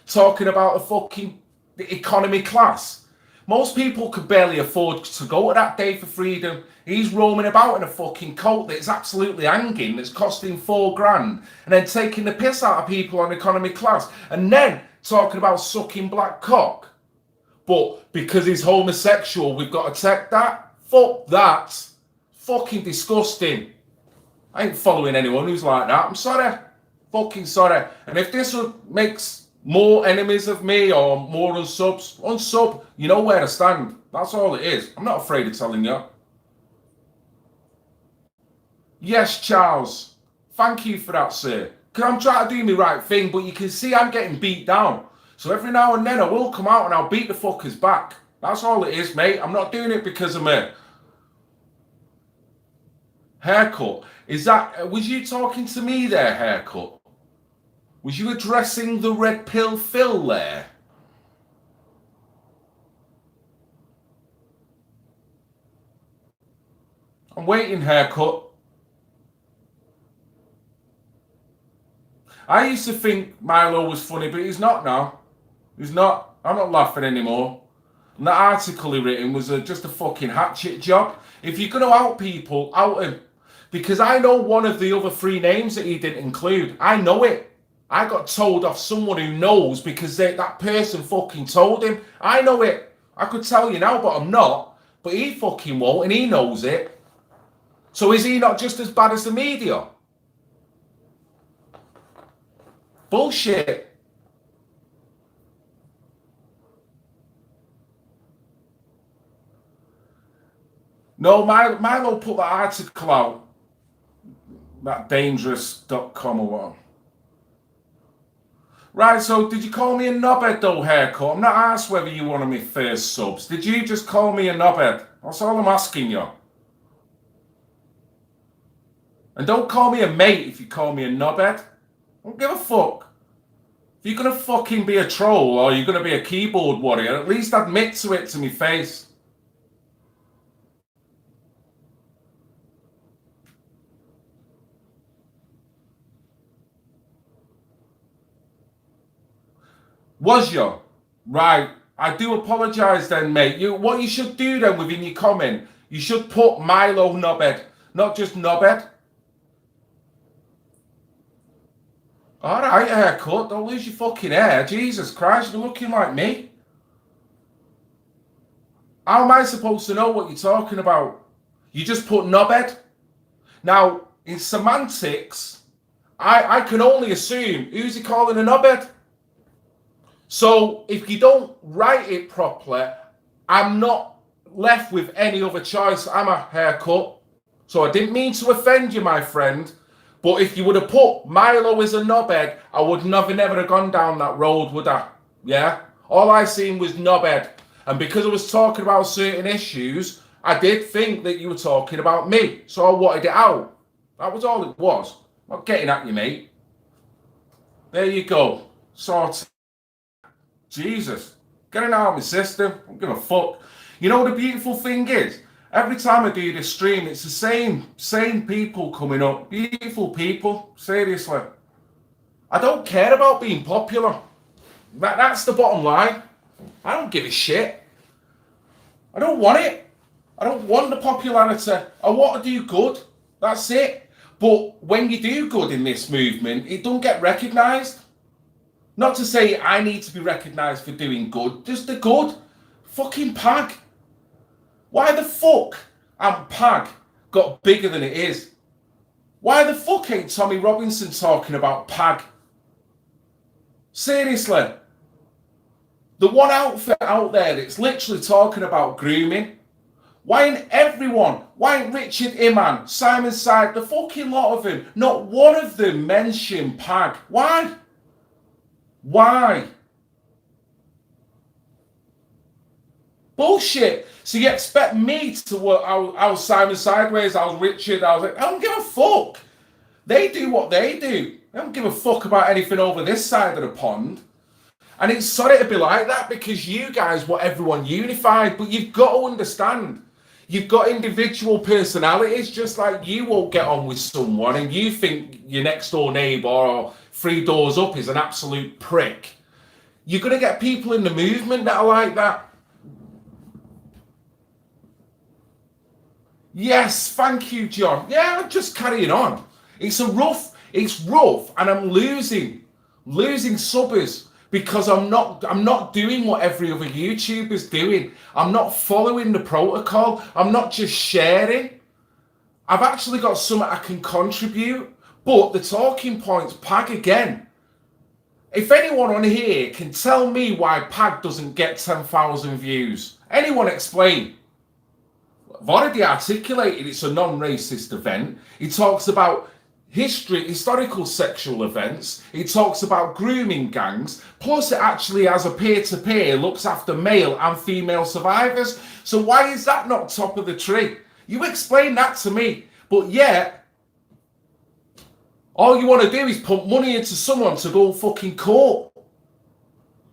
Talking about the fucking economy class. Most people could barely afford to go to that Day for Freedom. He's roaming about in a fucking coat that's absolutely hanging, that's costing $4,000, and then taking the piss out of people on economy class, and then talking about sucking black cock. But because he's homosexual, we've got to take that? Fuck that. Fucking disgusting. I ain't following anyone who's like that. I'm sorry. Fucking sorry. And if this makes more enemies of me or more unsub, you know where to stand. That's all it is. I'm not afraid of telling you. Yes, Charles. Thank you for that, sir. Because I'm trying to do my right thing, but you can see I'm getting beat down. So every now and then I will come out and I'll beat the fuckers back. That's all it is, mate. I'm not doing it because of me. Haircut. Is that, was you talking to me there, haircut? Was you addressing the red pill Phil there? I'm waiting, haircut. I used to think Milo was funny, but he's not now. He's not. I'm not laughing anymore. And that article he written was just a fucking hatchet job. If you're going to out people, out him. Because I know one of the other 3 names that he didn't include. I know it. I got told off someone who knows because that person fucking told him. I know it. I could tell you now, but I'm not. But he fucking won't, and he knows it. So is he not just as bad as the media? Bullshit. No, Milo put that article out. That dangerous.com or what. Right, so did you call me a knobhead though, haircut? I'm not asked whether you one of my first subs. Did you just call me a knobhead? That's all I'm asking you. And don't call me a mate if you call me a knobhead. I don't give a fuck. If you're gonna fucking be a troll or you're gonna be a keyboard warrior, at least admit to it to me face. Was you? Right. I do apologise then, mate. What you should do then within your comment, you should put Milo knobhead, not just knobhead. Alright, haircut. Don't lose your fucking hair. Jesus Christ, you're looking like me. How am I supposed to know what you're talking about? You just put knobhead. Now, in semantics, I can only assume, who's he calling a knobhead? So if you don't write it properly, I'm not left with any other choice. I'm a haircut. So I didn't mean to offend you, my friend. But if you would have put Milo as a knobhead, I would never have gone down that road, would I? Yeah? All I seen was knobhead. And because I was talking about certain issues, I did think that you were talking about me. So I wanted it out. That was all it was. I'm not getting at you, mate. There you go. Sorted. Jesus, get it out of my system. I don't give a fuck. You know the beautiful thing is, every time I do this stream, it's the same people coming up. Beautiful people, seriously. I don't care about being popular. That's the bottom line. I don't give a shit. I don't want it. I don't want the popularity. I want to do good. That's it. But when you do good in this movement, it don't get recognised. Not to say I need to be recognised for doing good, just the good. Fucking Pag. Why the fuck ain't Pag got bigger than it is? Why the fuck ain't Tommy Robinson talking about Pag? Seriously. The one outfit out there that's literally talking about grooming. Why ain't everyone, why ain't Richard Iman, Simon Syed, the fucking lot of them, not one of them mention Pag? Why? Why? Bullshit. So you expect me to work? I was Simon Sideways, I was Richard, I don't give a fuck. They do what they do. I don't give a fuck about anything over this side of the pond. And it's sorry to be like that because you guys want everyone unified, but you've got to understand. You've got individual personalities, just like you won't get on with someone and you think your next door neighbour or 3 doors up is an absolute prick. You're going to get people in the movement that are like that. Yes, thank you, John. Yeah, I'm just carrying on. It's rough, and I'm losing subbers because I'm not doing what every other YouTuber's doing. I'm not following the protocol. I'm not just sharing. I've actually got something I can contribute. But the talking points, Pag again. If anyone on here can tell me why Pag doesn't get 10,000 views, anyone explain? I've already articulated it's a non-racist event. He talks about historical sexual events. He talks about grooming gangs. Plus, it actually has a peer-to-peer, looks after male and female survivors. So why is that not top of the tree? You explain that to me. But yet, all you want to do is pump money into someone to go fucking court.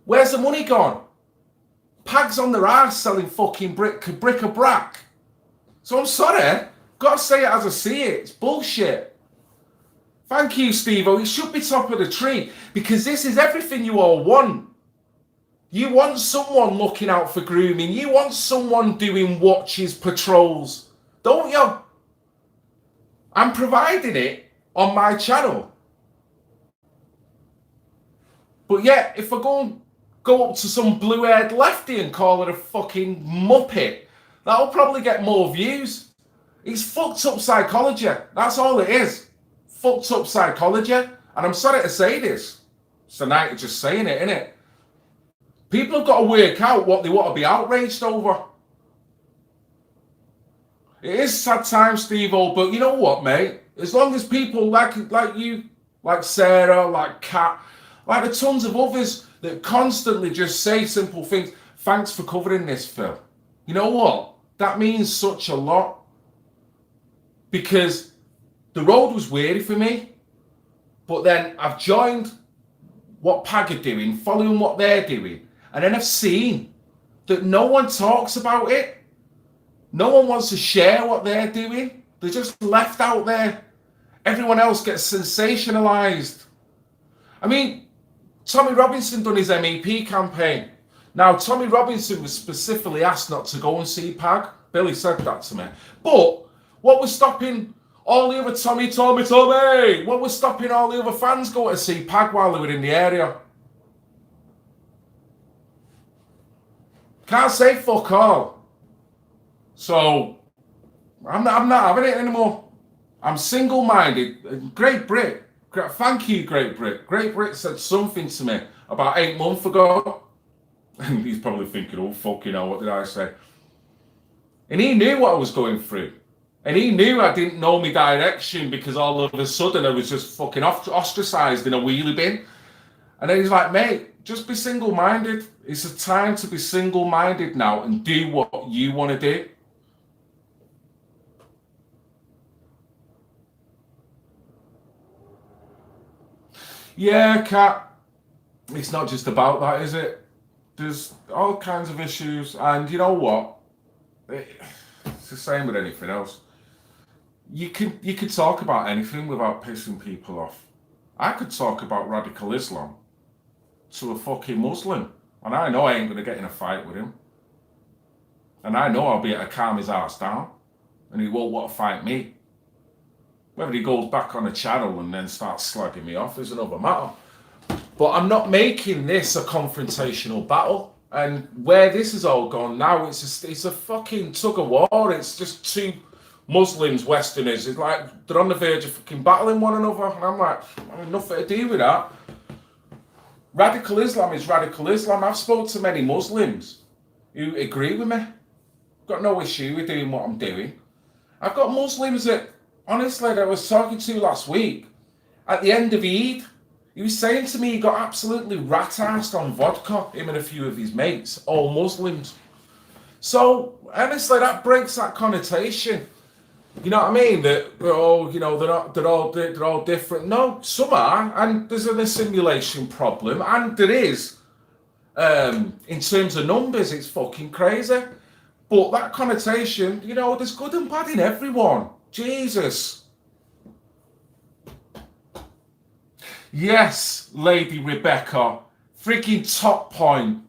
Where's the money gone? Pag's on their ass selling fucking bric-a-brac. So I'm sorry, gotta say it as I see it. It's bullshit. Thank you, Steve-O. It should be top of the tree because this is everything you all want. You want someone looking out for grooming. You want someone doing watches, patrols, don't you? I'm providing it on my channel. But yeah, if I go up to some blue-haired lefty and call it a fucking muppet, that'll probably get more views. It's fucked up psychology. That's all it is. Fucked up psychology. And I'm sorry to say this. It's the night of just saying it, innit? People have got to work out what they want to be outraged over. It is sad times, Steve-O, but you know what, mate? As long as people like you, like Sarah, like Kat, like the tons of others that constantly just say simple things. Thanks for covering this, Phil. You know what? That means such a lot. Because the road was weary for me. But then I've joined what Pag are doing, following what they're doing. And then I've seen that no one talks about it. No one wants to share what they're doing. They're just left out there. Everyone else gets sensationalized. I mean, Tommy Robinson done his MEP campaign. Now, Tommy Robinson was specifically asked not to go and see Pag. Billy said that to me. But what was stopping all the other Tommy? What was stopping all the other fans going to see Pag while they were in the area? Can't say fuck all. So, I'm not having it anymore. I'm single-minded. Great Brit. Thank you, Great Brit. Great Brit said something to me about 8 months ago. And he's probably thinking, oh, fucking hell, what did I say? And he knew what I was going through. And he knew I didn't know my direction because all of a sudden I was just fucking ostracized in a wheelie bin. And then he's like, mate, just be single-minded. It's a time to be single-minded now and do what you want to do. Yeah, Kat, it's not just about that, is it? There's all kinds of issues, and you know what? It's the same with anything else. You could talk about anything without pissing people off. I could talk about radical Islam to a fucking Muslim, and I know I ain't gonna get in a fight with him. And I know I'll be able to calm his ass down, and he won't want to fight me. Whether he goes back on the channel and then starts slagging me off is another matter. But I'm not making this a confrontational battle. And where this has all gone now, it's a fucking tug of war. It's just two Muslims, Westerners. It's like they're on the verge of fucking battling one another. And I'm like, I have nothing to do with that. Radical Islam is radical Islam. I've spoken to many Muslims who agree with me. Got no issue with doing what I'm doing. I've got Muslims that, honestly, that I was talking to last week, at the end of Eid, he was saying to me he got absolutely rat-assed on vodka, him and a few of his mates, all Muslims. So, honestly, that breaks that connotation. You know what I mean? That, oh, you know, they're all different. No, some are, and there's an assimilation problem, and there is. In terms of numbers, it's fucking crazy. But that connotation, you know, there's good and bad in everyone. Jesus. Yes, Lady Rebecca. Freaking top point.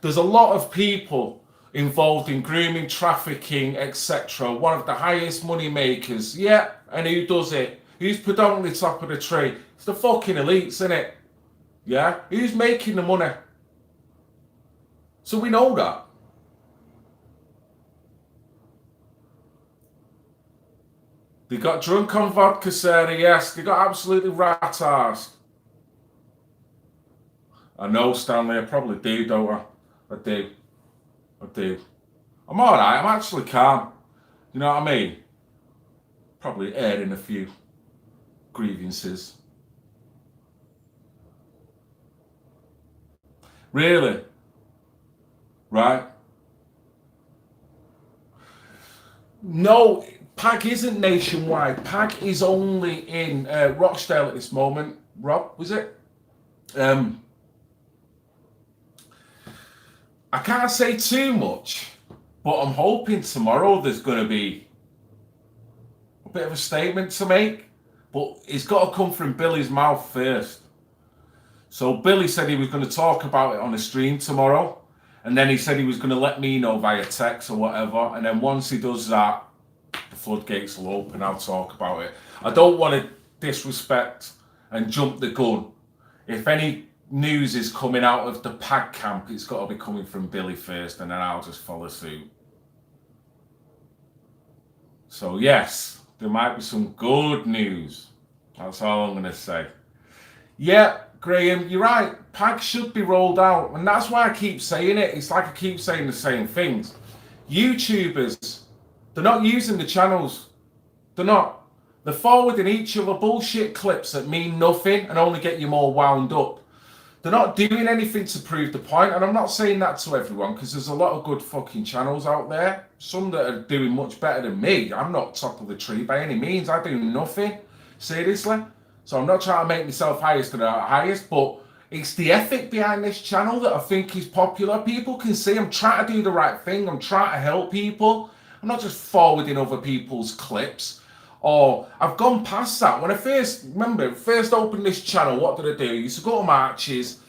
There's a lot of people involved in grooming, trafficking, etc. One of the highest money makers. Yeah, and who does it? Who's predominantly top of the tree? It's the fucking elites, isn't it? Yeah? Who's making the money? So we know that. They got drunk on vodka, Sarah, yes. They got absolutely rat-arsed. I know, Stanley, I probably do, don't I? I do. I do. I'm alright, I'm actually calm. You know what I mean? Probably airing a few grievances. Really? Right? No, PAG isn't nationwide. PAG is only in Rochdale at this moment. Rob, was it? I can't say too much, but I'm hoping tomorrow there's going to be a bit of a statement to make. But it's got to come from Billy's mouth first. So Billy said he was going to talk about it on the stream tomorrow. And then he said he was going to let me know via text or whatever. And then once he does that, the floodgates will open. I'll talk about it. I don't want to disrespect and jump the gun. If any news is coming out of the PAG camp, it's got to be coming from Billy first, and then I'll just follow suit. So yes, there might be some good news. That's all I'm going to say. Yeah, Graham, you're right. PAG should be rolled out, and that's why I keep saying it. It's like I keep saying the same things. YouTubers, they're not using the channels. They're not. They're forwarding each other bullshit clips that mean nothing and only get you more wound up. They're not doing anything to prove the point, and I'm not saying that to everyone because there's a lot of good fucking channels out there. Some that are doing much better than me. I'm not top of the tree by any means. I do nothing. Seriously. So I'm not trying to make myself highest or highest, but it's the ethic behind this channel that I think is popular. People can see I'm trying to do the right thing. I'm trying to help people. I'm not just forwarding other people's clips. Or I've gone past that. When I first opened this channel, what did I do? I used to go to marches,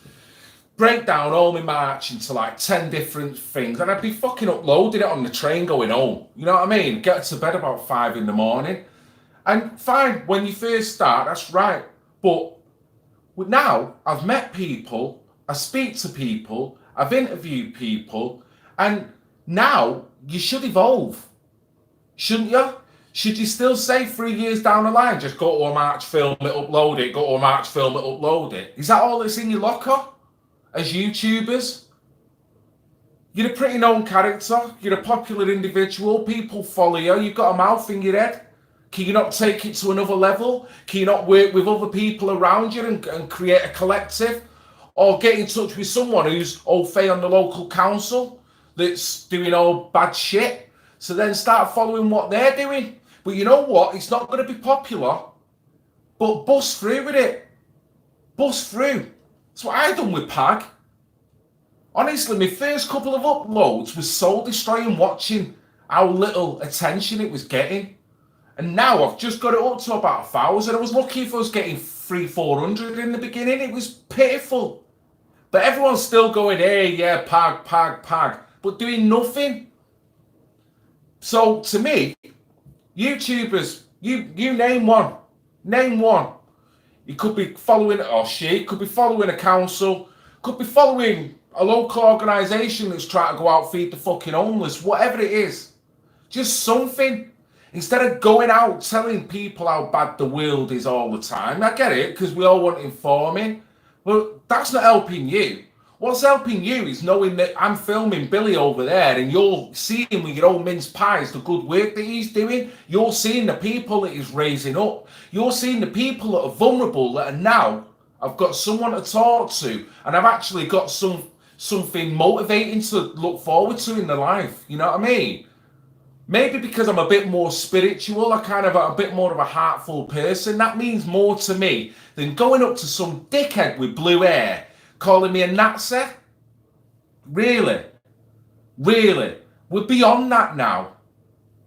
break down all my march into like 10 different things, and I'd be fucking uploading it on the train going home. You know what I mean? Get to bed about 5 in the morning. And fine, when you first start, that's right. But now I've met people, I speak to people, I've interviewed people, and now you should evolve. Shouldn't you? Should you still say 3 years down the line, just go to a march, film it, upload it, go to a march, film it, upload it? Is that all that's in your locker as YouTubers? You're a pretty known character, you're a popular individual, people follow you, you've got a mouth in your head. Can you not take it to another level? Can you not work with other people around you and create a collective? Or get in touch with someone who's au fait on the local council that's doing all bad shit? So then start following what they're doing. But you know what? It's not going to be popular. But bust through with it. Bust through. That's what I done with PAG. Honestly, my first couple of uploads was soul destroying watching how little attention it was getting. And now I've just got it up to about 1,000. I was lucky if I was getting 300-400 in the beginning. It was pitiful. But everyone's still going, hey, yeah, PAG, but doing nothing. So to me, YouTubers, you name one. Name one. You could be following, or she could be following a council, could be following a local organisation that's trying to go out feed the fucking homeless, whatever it is. Just something. Instead of going out telling people how bad the world is all the time. I get it, because we all want informing. But that's not helping you. What's helping you is knowing that I'm filming Billy over there and you're seeing with your own mince pies the good work that he's doing. You're seeing the people that he's raising up. You're seeing the people that are vulnerable that are now, I've got someone to talk to and I've actually got something motivating to look forward to in their life. You know what I mean? Maybe because I'm a bit more spiritual, I kind of a bit more of a heartful person. That means more to me than going up to some dickhead with blue hair calling me a Nazi. Really? We're beyond that now.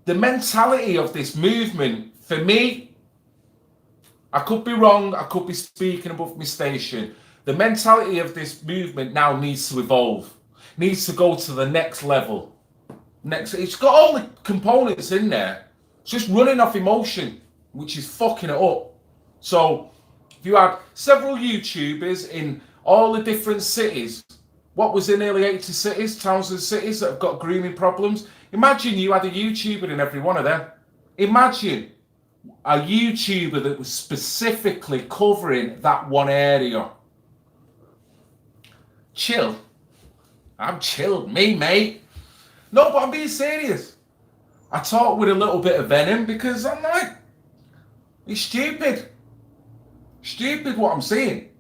The mentality of this movement, for me, I could be wrong, I could be speaking above my station. The mentality of this movement now needs to evolve, needs to go to the next level. Next, it's got all the components in there. It's just running off emotion, which is fucking it up. So, if you had several YouTubers in all the different cities, what was in nearly 80 cities, towns and cities that have got grooming problems, imagine you had a YouTuber in every one of them. Imagine a YouTuber that was specifically covering that one area. Chill. I'm chilled, me, mate. No, but I'm being serious. I talk with a little bit of venom because I'm like, it's stupid. Stupid what I'm saying.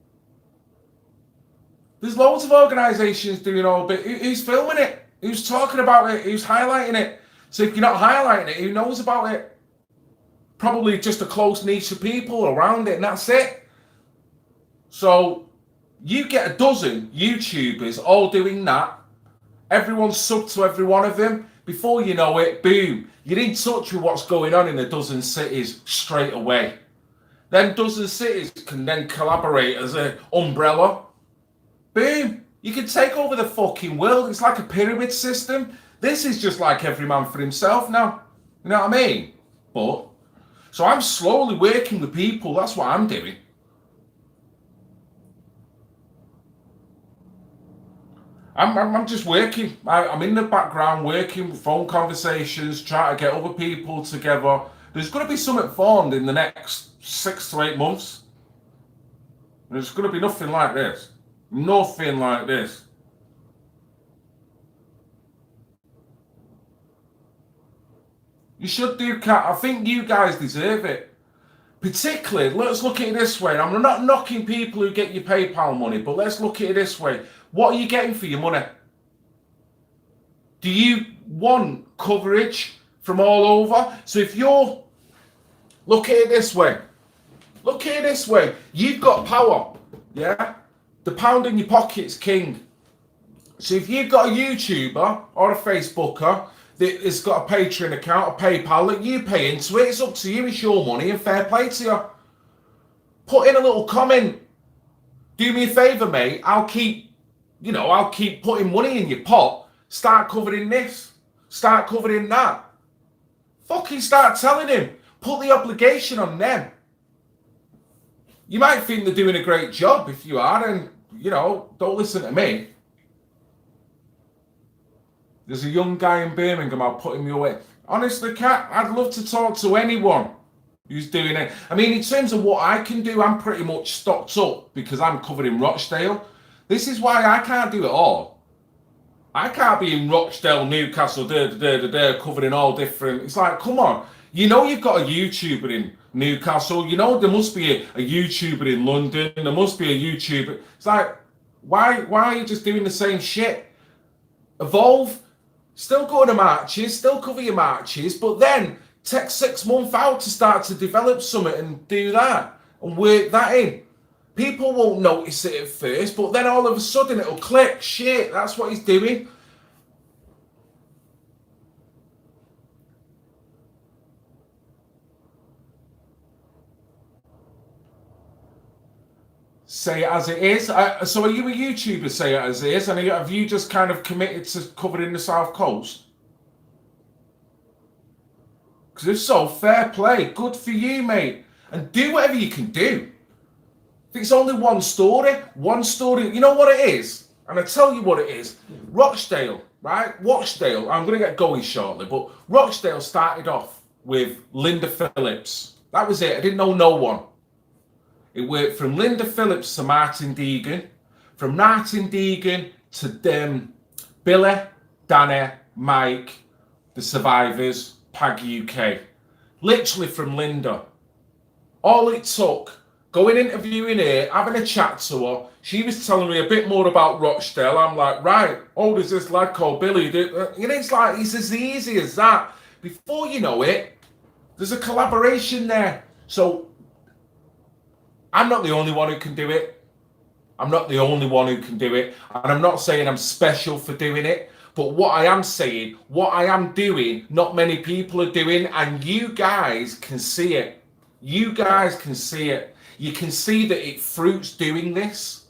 There's loads of organisations doing all bit. Who's filming it? Who's talking about it? Who's highlighting it? So if you're not highlighting it, who knows about it? Probably just a close niche of people around it, and that's it. So you get a dozen YouTubers all doing that. Everyone's subbed to every one of them. Before you know it, boom, you're in touch with what's going on in a dozen cities straight away. Then dozen cities can then collaborate as an umbrella. Boom, you can take over the fucking world. It's like a pyramid system. This is just like every man for himself now. You know what I mean? But, so I'm slowly working with people. That's what I'm doing. I'm just working. I'm in the background working, phone conversations, trying to get other people together. There's going to be something formed in the next 6 to 8 months. There's going to be nothing like this. Nothing like this. You should do, Kat. I think you guys deserve it. Particularly, let's look at it this way. I'm not knocking people who get your PayPal money, but let's look at it this way. What are you getting for your money? Do you want coverage from all over? So if you're, look at it this way. Look at it this way. You've got power, yeah? The pound in your pocket's king. So if you've got a YouTuber or a Facebooker that has got a Patreon account, a PayPal that you pay into it, it's up to you, it's your money and fair play to you. Put in a little comment. Do me a favour, mate. I'll keep putting money in your pot. Start covering this. Start covering that. Fucking start telling him. Put the obligation on them. You might think they're doing a great job. If you are, and don't listen to me. There's a young guy in Birmingham, I'll put him your way. Honestly, Kat, I'd love to talk to anyone who's doing it. I mean, in terms of what I can do, I'm pretty much stocked up because I'm covered in Rochdale. This is why I can't do it all. I can't be in Rochdale, Newcastle, covered in all different. It's like, come on. You know you've got a YouTuber in Newcastle. You know there must be a YouTuber in London. There must be a YouTuber. It's like, why are you just doing the same shit? Evolve. Still go to marches. Still cover your marches. But then take 6 months out to start to develop something and do that. And work that in. People won't notice it at first, but then all of a sudden it'll click. Shit, that's what he's doing. Say it as it is. So are you a YouTuber, say it as it is? And have you just kind of committed to covering the South Coast? Because if so, fair play. Good for you, mate. And do whatever you can do. If it's only one story, you know what it is? And I tell you what it is. Rochdale, right? Rochdale, I'm going to get going shortly, but Rochdale started off with Linda Phillips. That was it. I didn't know no one. It worked from Linda Phillips to Martin Deegan, from Martin Deegan to Billy, Danny, Mike, the Survivors, PAG UK. Literally from Linda. All it took, going interviewing her, having a chat to her, she was telling me a bit more about Rochdale. I'm like, right, oh, there's this lad called Billy. It's like, it's as easy as that. Before you know it, there's a collaboration there. So, I'm not the only one who can do it. I'm not the only one who can do it. And I'm not saying I'm special for doing it. But what I am saying, what I am doing, not many people are doing. And you guys can see it. You guys can see it. You can see that it fruits doing this.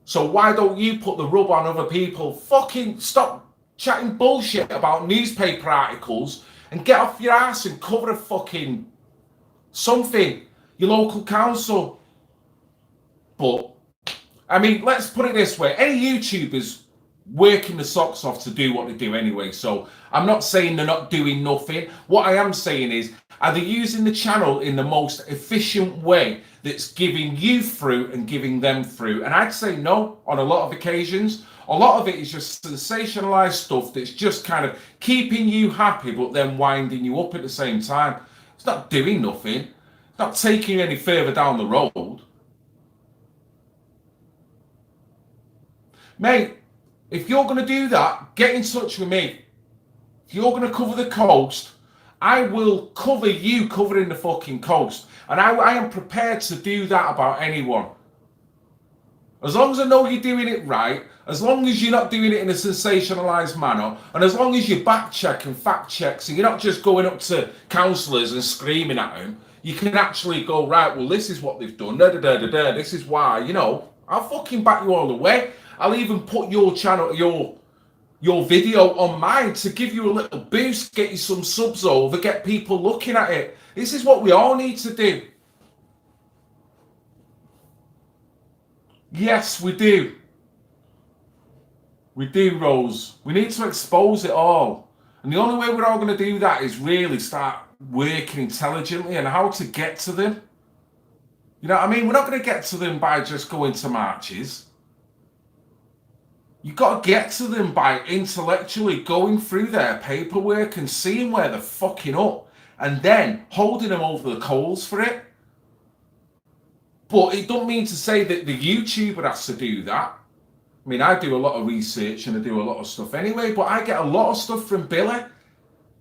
So why don't you put the rub on other people? Fucking stop chatting bullshit about newspaper articles and get off your ass and cover a fucking something, your local council. But, I mean, let's put it this way. Any YouTubers working the socks off to do what they do anyway. So I'm not saying they're not doing nothing. What I am saying is, are they using the channel in the most efficient way that's giving you through and giving them through? And I'd say no on a lot of occasions. A lot of it is just sensationalized stuff that's just kind of keeping you happy, but then winding you up at the same time. It's not doing nothing. It's not taking you any further down the road. Mate, if you're going to do that, get in touch with me. If you're going to cover the coast, I will cover you covering the fucking coast. And I am prepared to do that about anyone. As long as I know you're doing it right, as long as you're not doing it in a sensationalised manner, and as long as you back check and fact check, so you're not just going up to councillors and screaming at them, you can actually go, right, well, this is what they've done, this is why, you know, I'll fucking back you all the way. I'll even put your channel, your video on mine to give you a little boost, get you some subs over, get people looking at it. This is what we all need to do. Yes, we do. We do, Rose. We need to expose it all. And the only way we're all going to do that is really start working intelligently and how to get to them. You know what I mean? We're not going to get to them by just going to marches. You've got to get to them by intellectually going through their paperwork and seeing where they're fucking up and then holding them over the coals for it. But it don't mean to say that the YouTuber has to do that. I mean, I do a lot of research and I do a lot of stuff anyway, but I get a lot of stuff from Billy.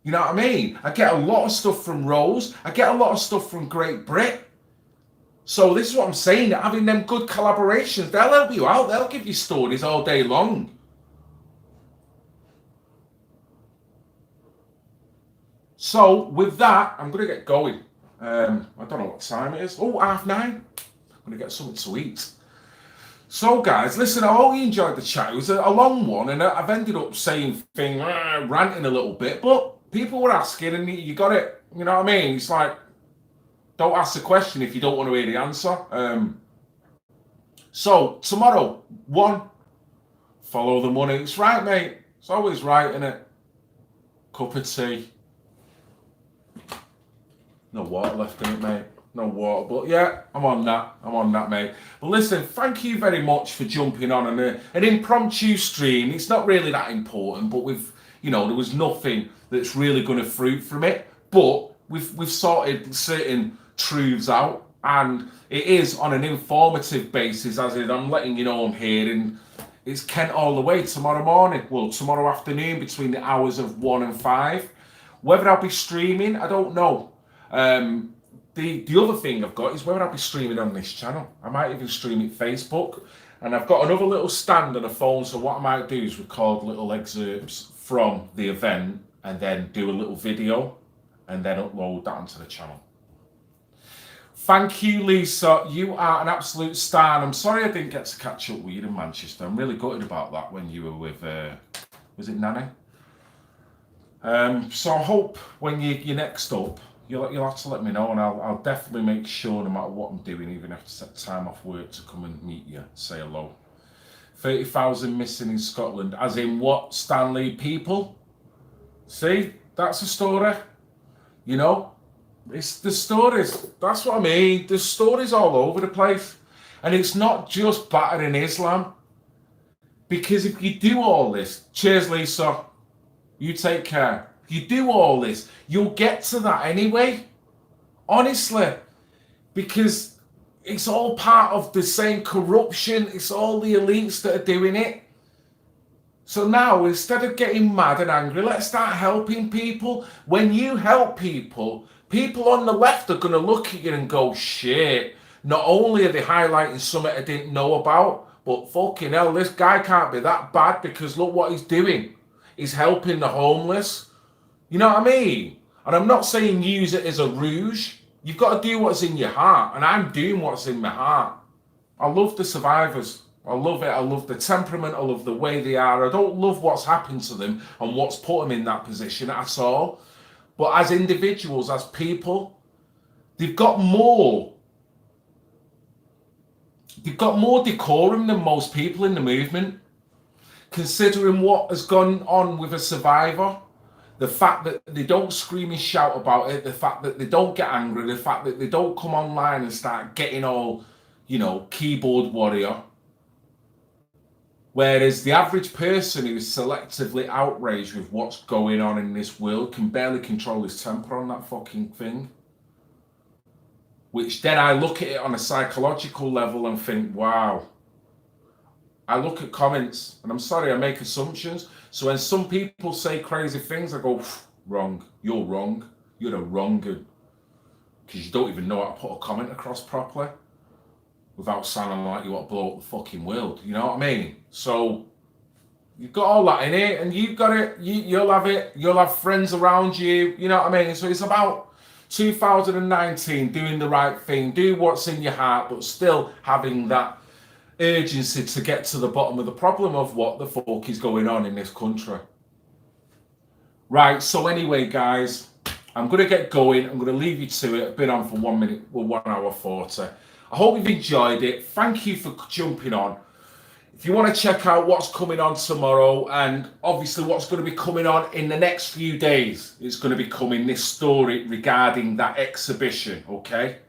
You know what I mean? I get a lot of stuff from Rose. I get a lot of stuff from Great Brit. So this is what I'm saying, having them good collaborations, they'll help you out. They'll give you stories all day long. So with that, I'm going to get going. I don't know what time it is. Oh, 9:30. I'm going to get something to eat. So guys, listen, I hope you enjoyed the chat. It was a long one, and I've ended up saying ranting a little bit, but people were asking, and you got it. You know what I mean? It's like, don't ask the question if you don't want to hear the answer. So tomorrow, 1, follow the money. It's right, mate. It's always right, isn't it? Cup of tea. No water left in it, mate. No water, but yeah, I'm on that, mate. But listen, thank you very much for jumping on an impromptu stream. It's not really that important, but there was nothing that's really going to fruit from it. But we've sorted certain truths out, and it is on an informative basis, as in I'm letting you know I'm here, and it's Kent all the way tomorrow morning. Well, tomorrow afternoon between the hours of 1 and 5. Whether I'll be streaming, I don't know. The other thing I've got is whether I'll be streaming on this channel. I might even stream it Facebook. And I've got another little stand on a phone, so what I might do is record little excerpts from the event and then do a little video and then upload that onto the channel. Thank you, Lisa. You are an absolute star. And I'm sorry I didn't get to catch up with you in Manchester. I'm really gutted about that when you were with, was it Nanny? So I hope when you're next up, you'll have to let me know, and I'll definitely make sure, no matter what I'm doing, even if I set time off work to come and meet you, say hello. 30,000 missing in Scotland, as in what, Stanley? People? See, that's a story. You know, it's the stories. That's what I mean. There's stories all over the place, and it's not just battering Islam. Because if you do all this, cheers, Lisa. You take care. If you do all this, you'll get to that anyway. Honestly. Because it's all part of the same corruption. It's all the elites that are doing it. So now, instead of getting mad and angry, let's start helping people. When you help people, people on the left are going to look at you and go, shit. Not only are they highlighting something I didn't know about, but fucking hell, this guy can't be that bad because look what he's doing. He's helping the homeless. You know what I mean? And I'm not saying use it as a rouge. You've got to do what's in your heart. And I'm doing what's in my heart. I love the survivors. I love it. I love the temperament. I love the way they are. I don't love what's happened to them and what's put them in that position at all. But as individuals, as people, they've got more. They've got more decorum than most people in the movement. Considering what has gone on with a survivor, the fact that they don't scream and shout about it, the fact that they don't get angry, the fact that they don't come online and start getting all, keyboard warrior. Whereas the average person who is selectively outraged with what's going on in this world can barely control his temper on that fucking thing. Which then I look at it on a psychological level and think, wow. I look at comments, and I'm sorry, I make assumptions. So when some people say crazy things, I go, wrong. You're wrong. You're a wrong un. Because you don't even know how to put a comment across properly without sounding like you want to blow up the fucking world. You know what I mean? So you've got all that in it, and you've got it. You'll have it. You'll have friends around you. You know what I mean? So it's about 2019 doing the right thing, do what's in your heart, but still having that urgency to get to the bottom of the problem of what the fuck is going on in this country. Right, so anyway, guys, I'm going to get going. I'm going to leave you to it. I've been on for 1 hour 40. I hope you've enjoyed it. Thank you for jumping on. If you want to check out what's coming on tomorrow and obviously what's going to be coming on in the next few days, it's going to be coming this story regarding that exhibition, okay?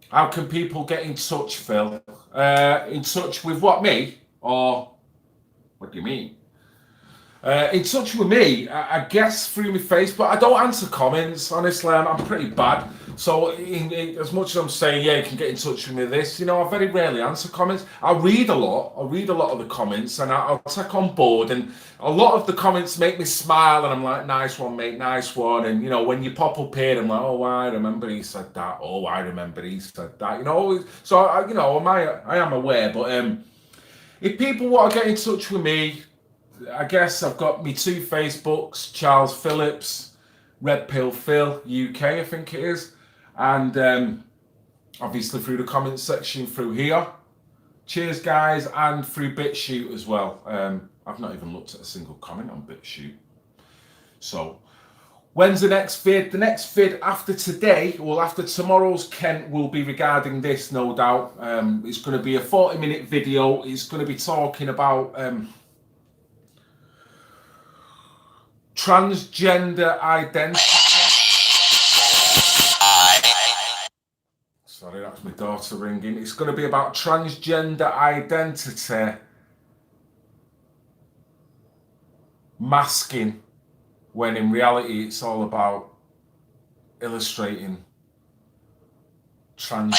How can people get in touch, Phil? In touch with what, me? Or what do you mean? In touch with me, I guess through my Facebook. I don't answer comments, honestly. I'm pretty bad. So as much as I'm saying, yeah, you can get in touch with me this, I very rarely answer comments. I read a lot. I read a lot of the comments and I'll take on board. And a lot of the comments make me smile and I'm like, nice one, mate, nice one. And, when you pop up here, I'm like, oh, I remember he said that. Oh, I remember he said that. So, I am aware. But if people want to get in touch with me, I guess I've got me 2 Facebooks, Charles Phillips, Red Pill Phil, UK, I think it is. And obviously through the comment section through here. Cheers, guys, and through BitChute as well. I've not even looked at a single comment on BitChute. So, when's the next vid? The next vid after today, well, after tomorrow's Kent, will be regarding this, no doubt. It's going to be a 40-minute video. It's going to be talking about transgender identity. Sorry, that's my daughter ringing. It's going to be about transgender identity masking, when in reality it's all about illustrating trans.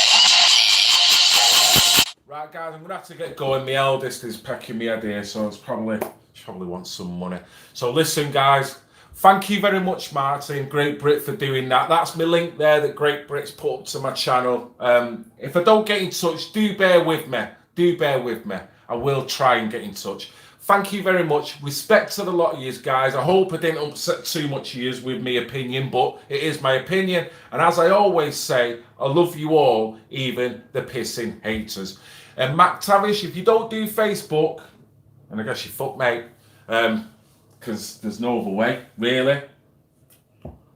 Right, guys, I'm going to have to get going. My eldest is pecking me head here, so she probably wants some money. So listen, guys, thank you very much, Martin, Great Brit, for doing that. That's my link there that Great Brit's put up to my channel. If I don't get in touch, do bear with me. Do bear with me. I will try and get in touch. Thank you very much. Respect to a lot of you guys. I hope I didn't upset too much of you with my opinion, but it is my opinion. And as I always say, I love you all, even the pissing haters. And Mac Tavish, if you don't do Facebook, and I guess you fuck, mate, because there's no other way, really.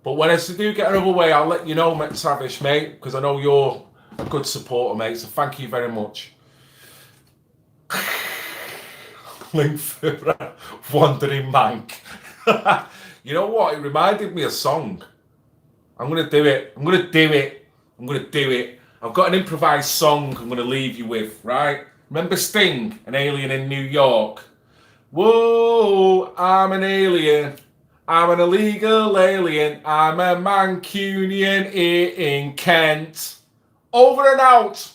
But when I do get another way, I'll let you know, Mac Tavish, mate, because I know you're a good supporter, mate. So thank you very much. Link for Wandering Mank. You know what? It reminded me of a song. I'm going to do it. I'm going to do it. I'm going to do it. I've got an improvised song I'm going to leave you with, right? Remember Sting, An Alien in New York? Whoa, I'm an alien. I'm an illegal alien. I'm a Mancunian here in Kent. Over and out.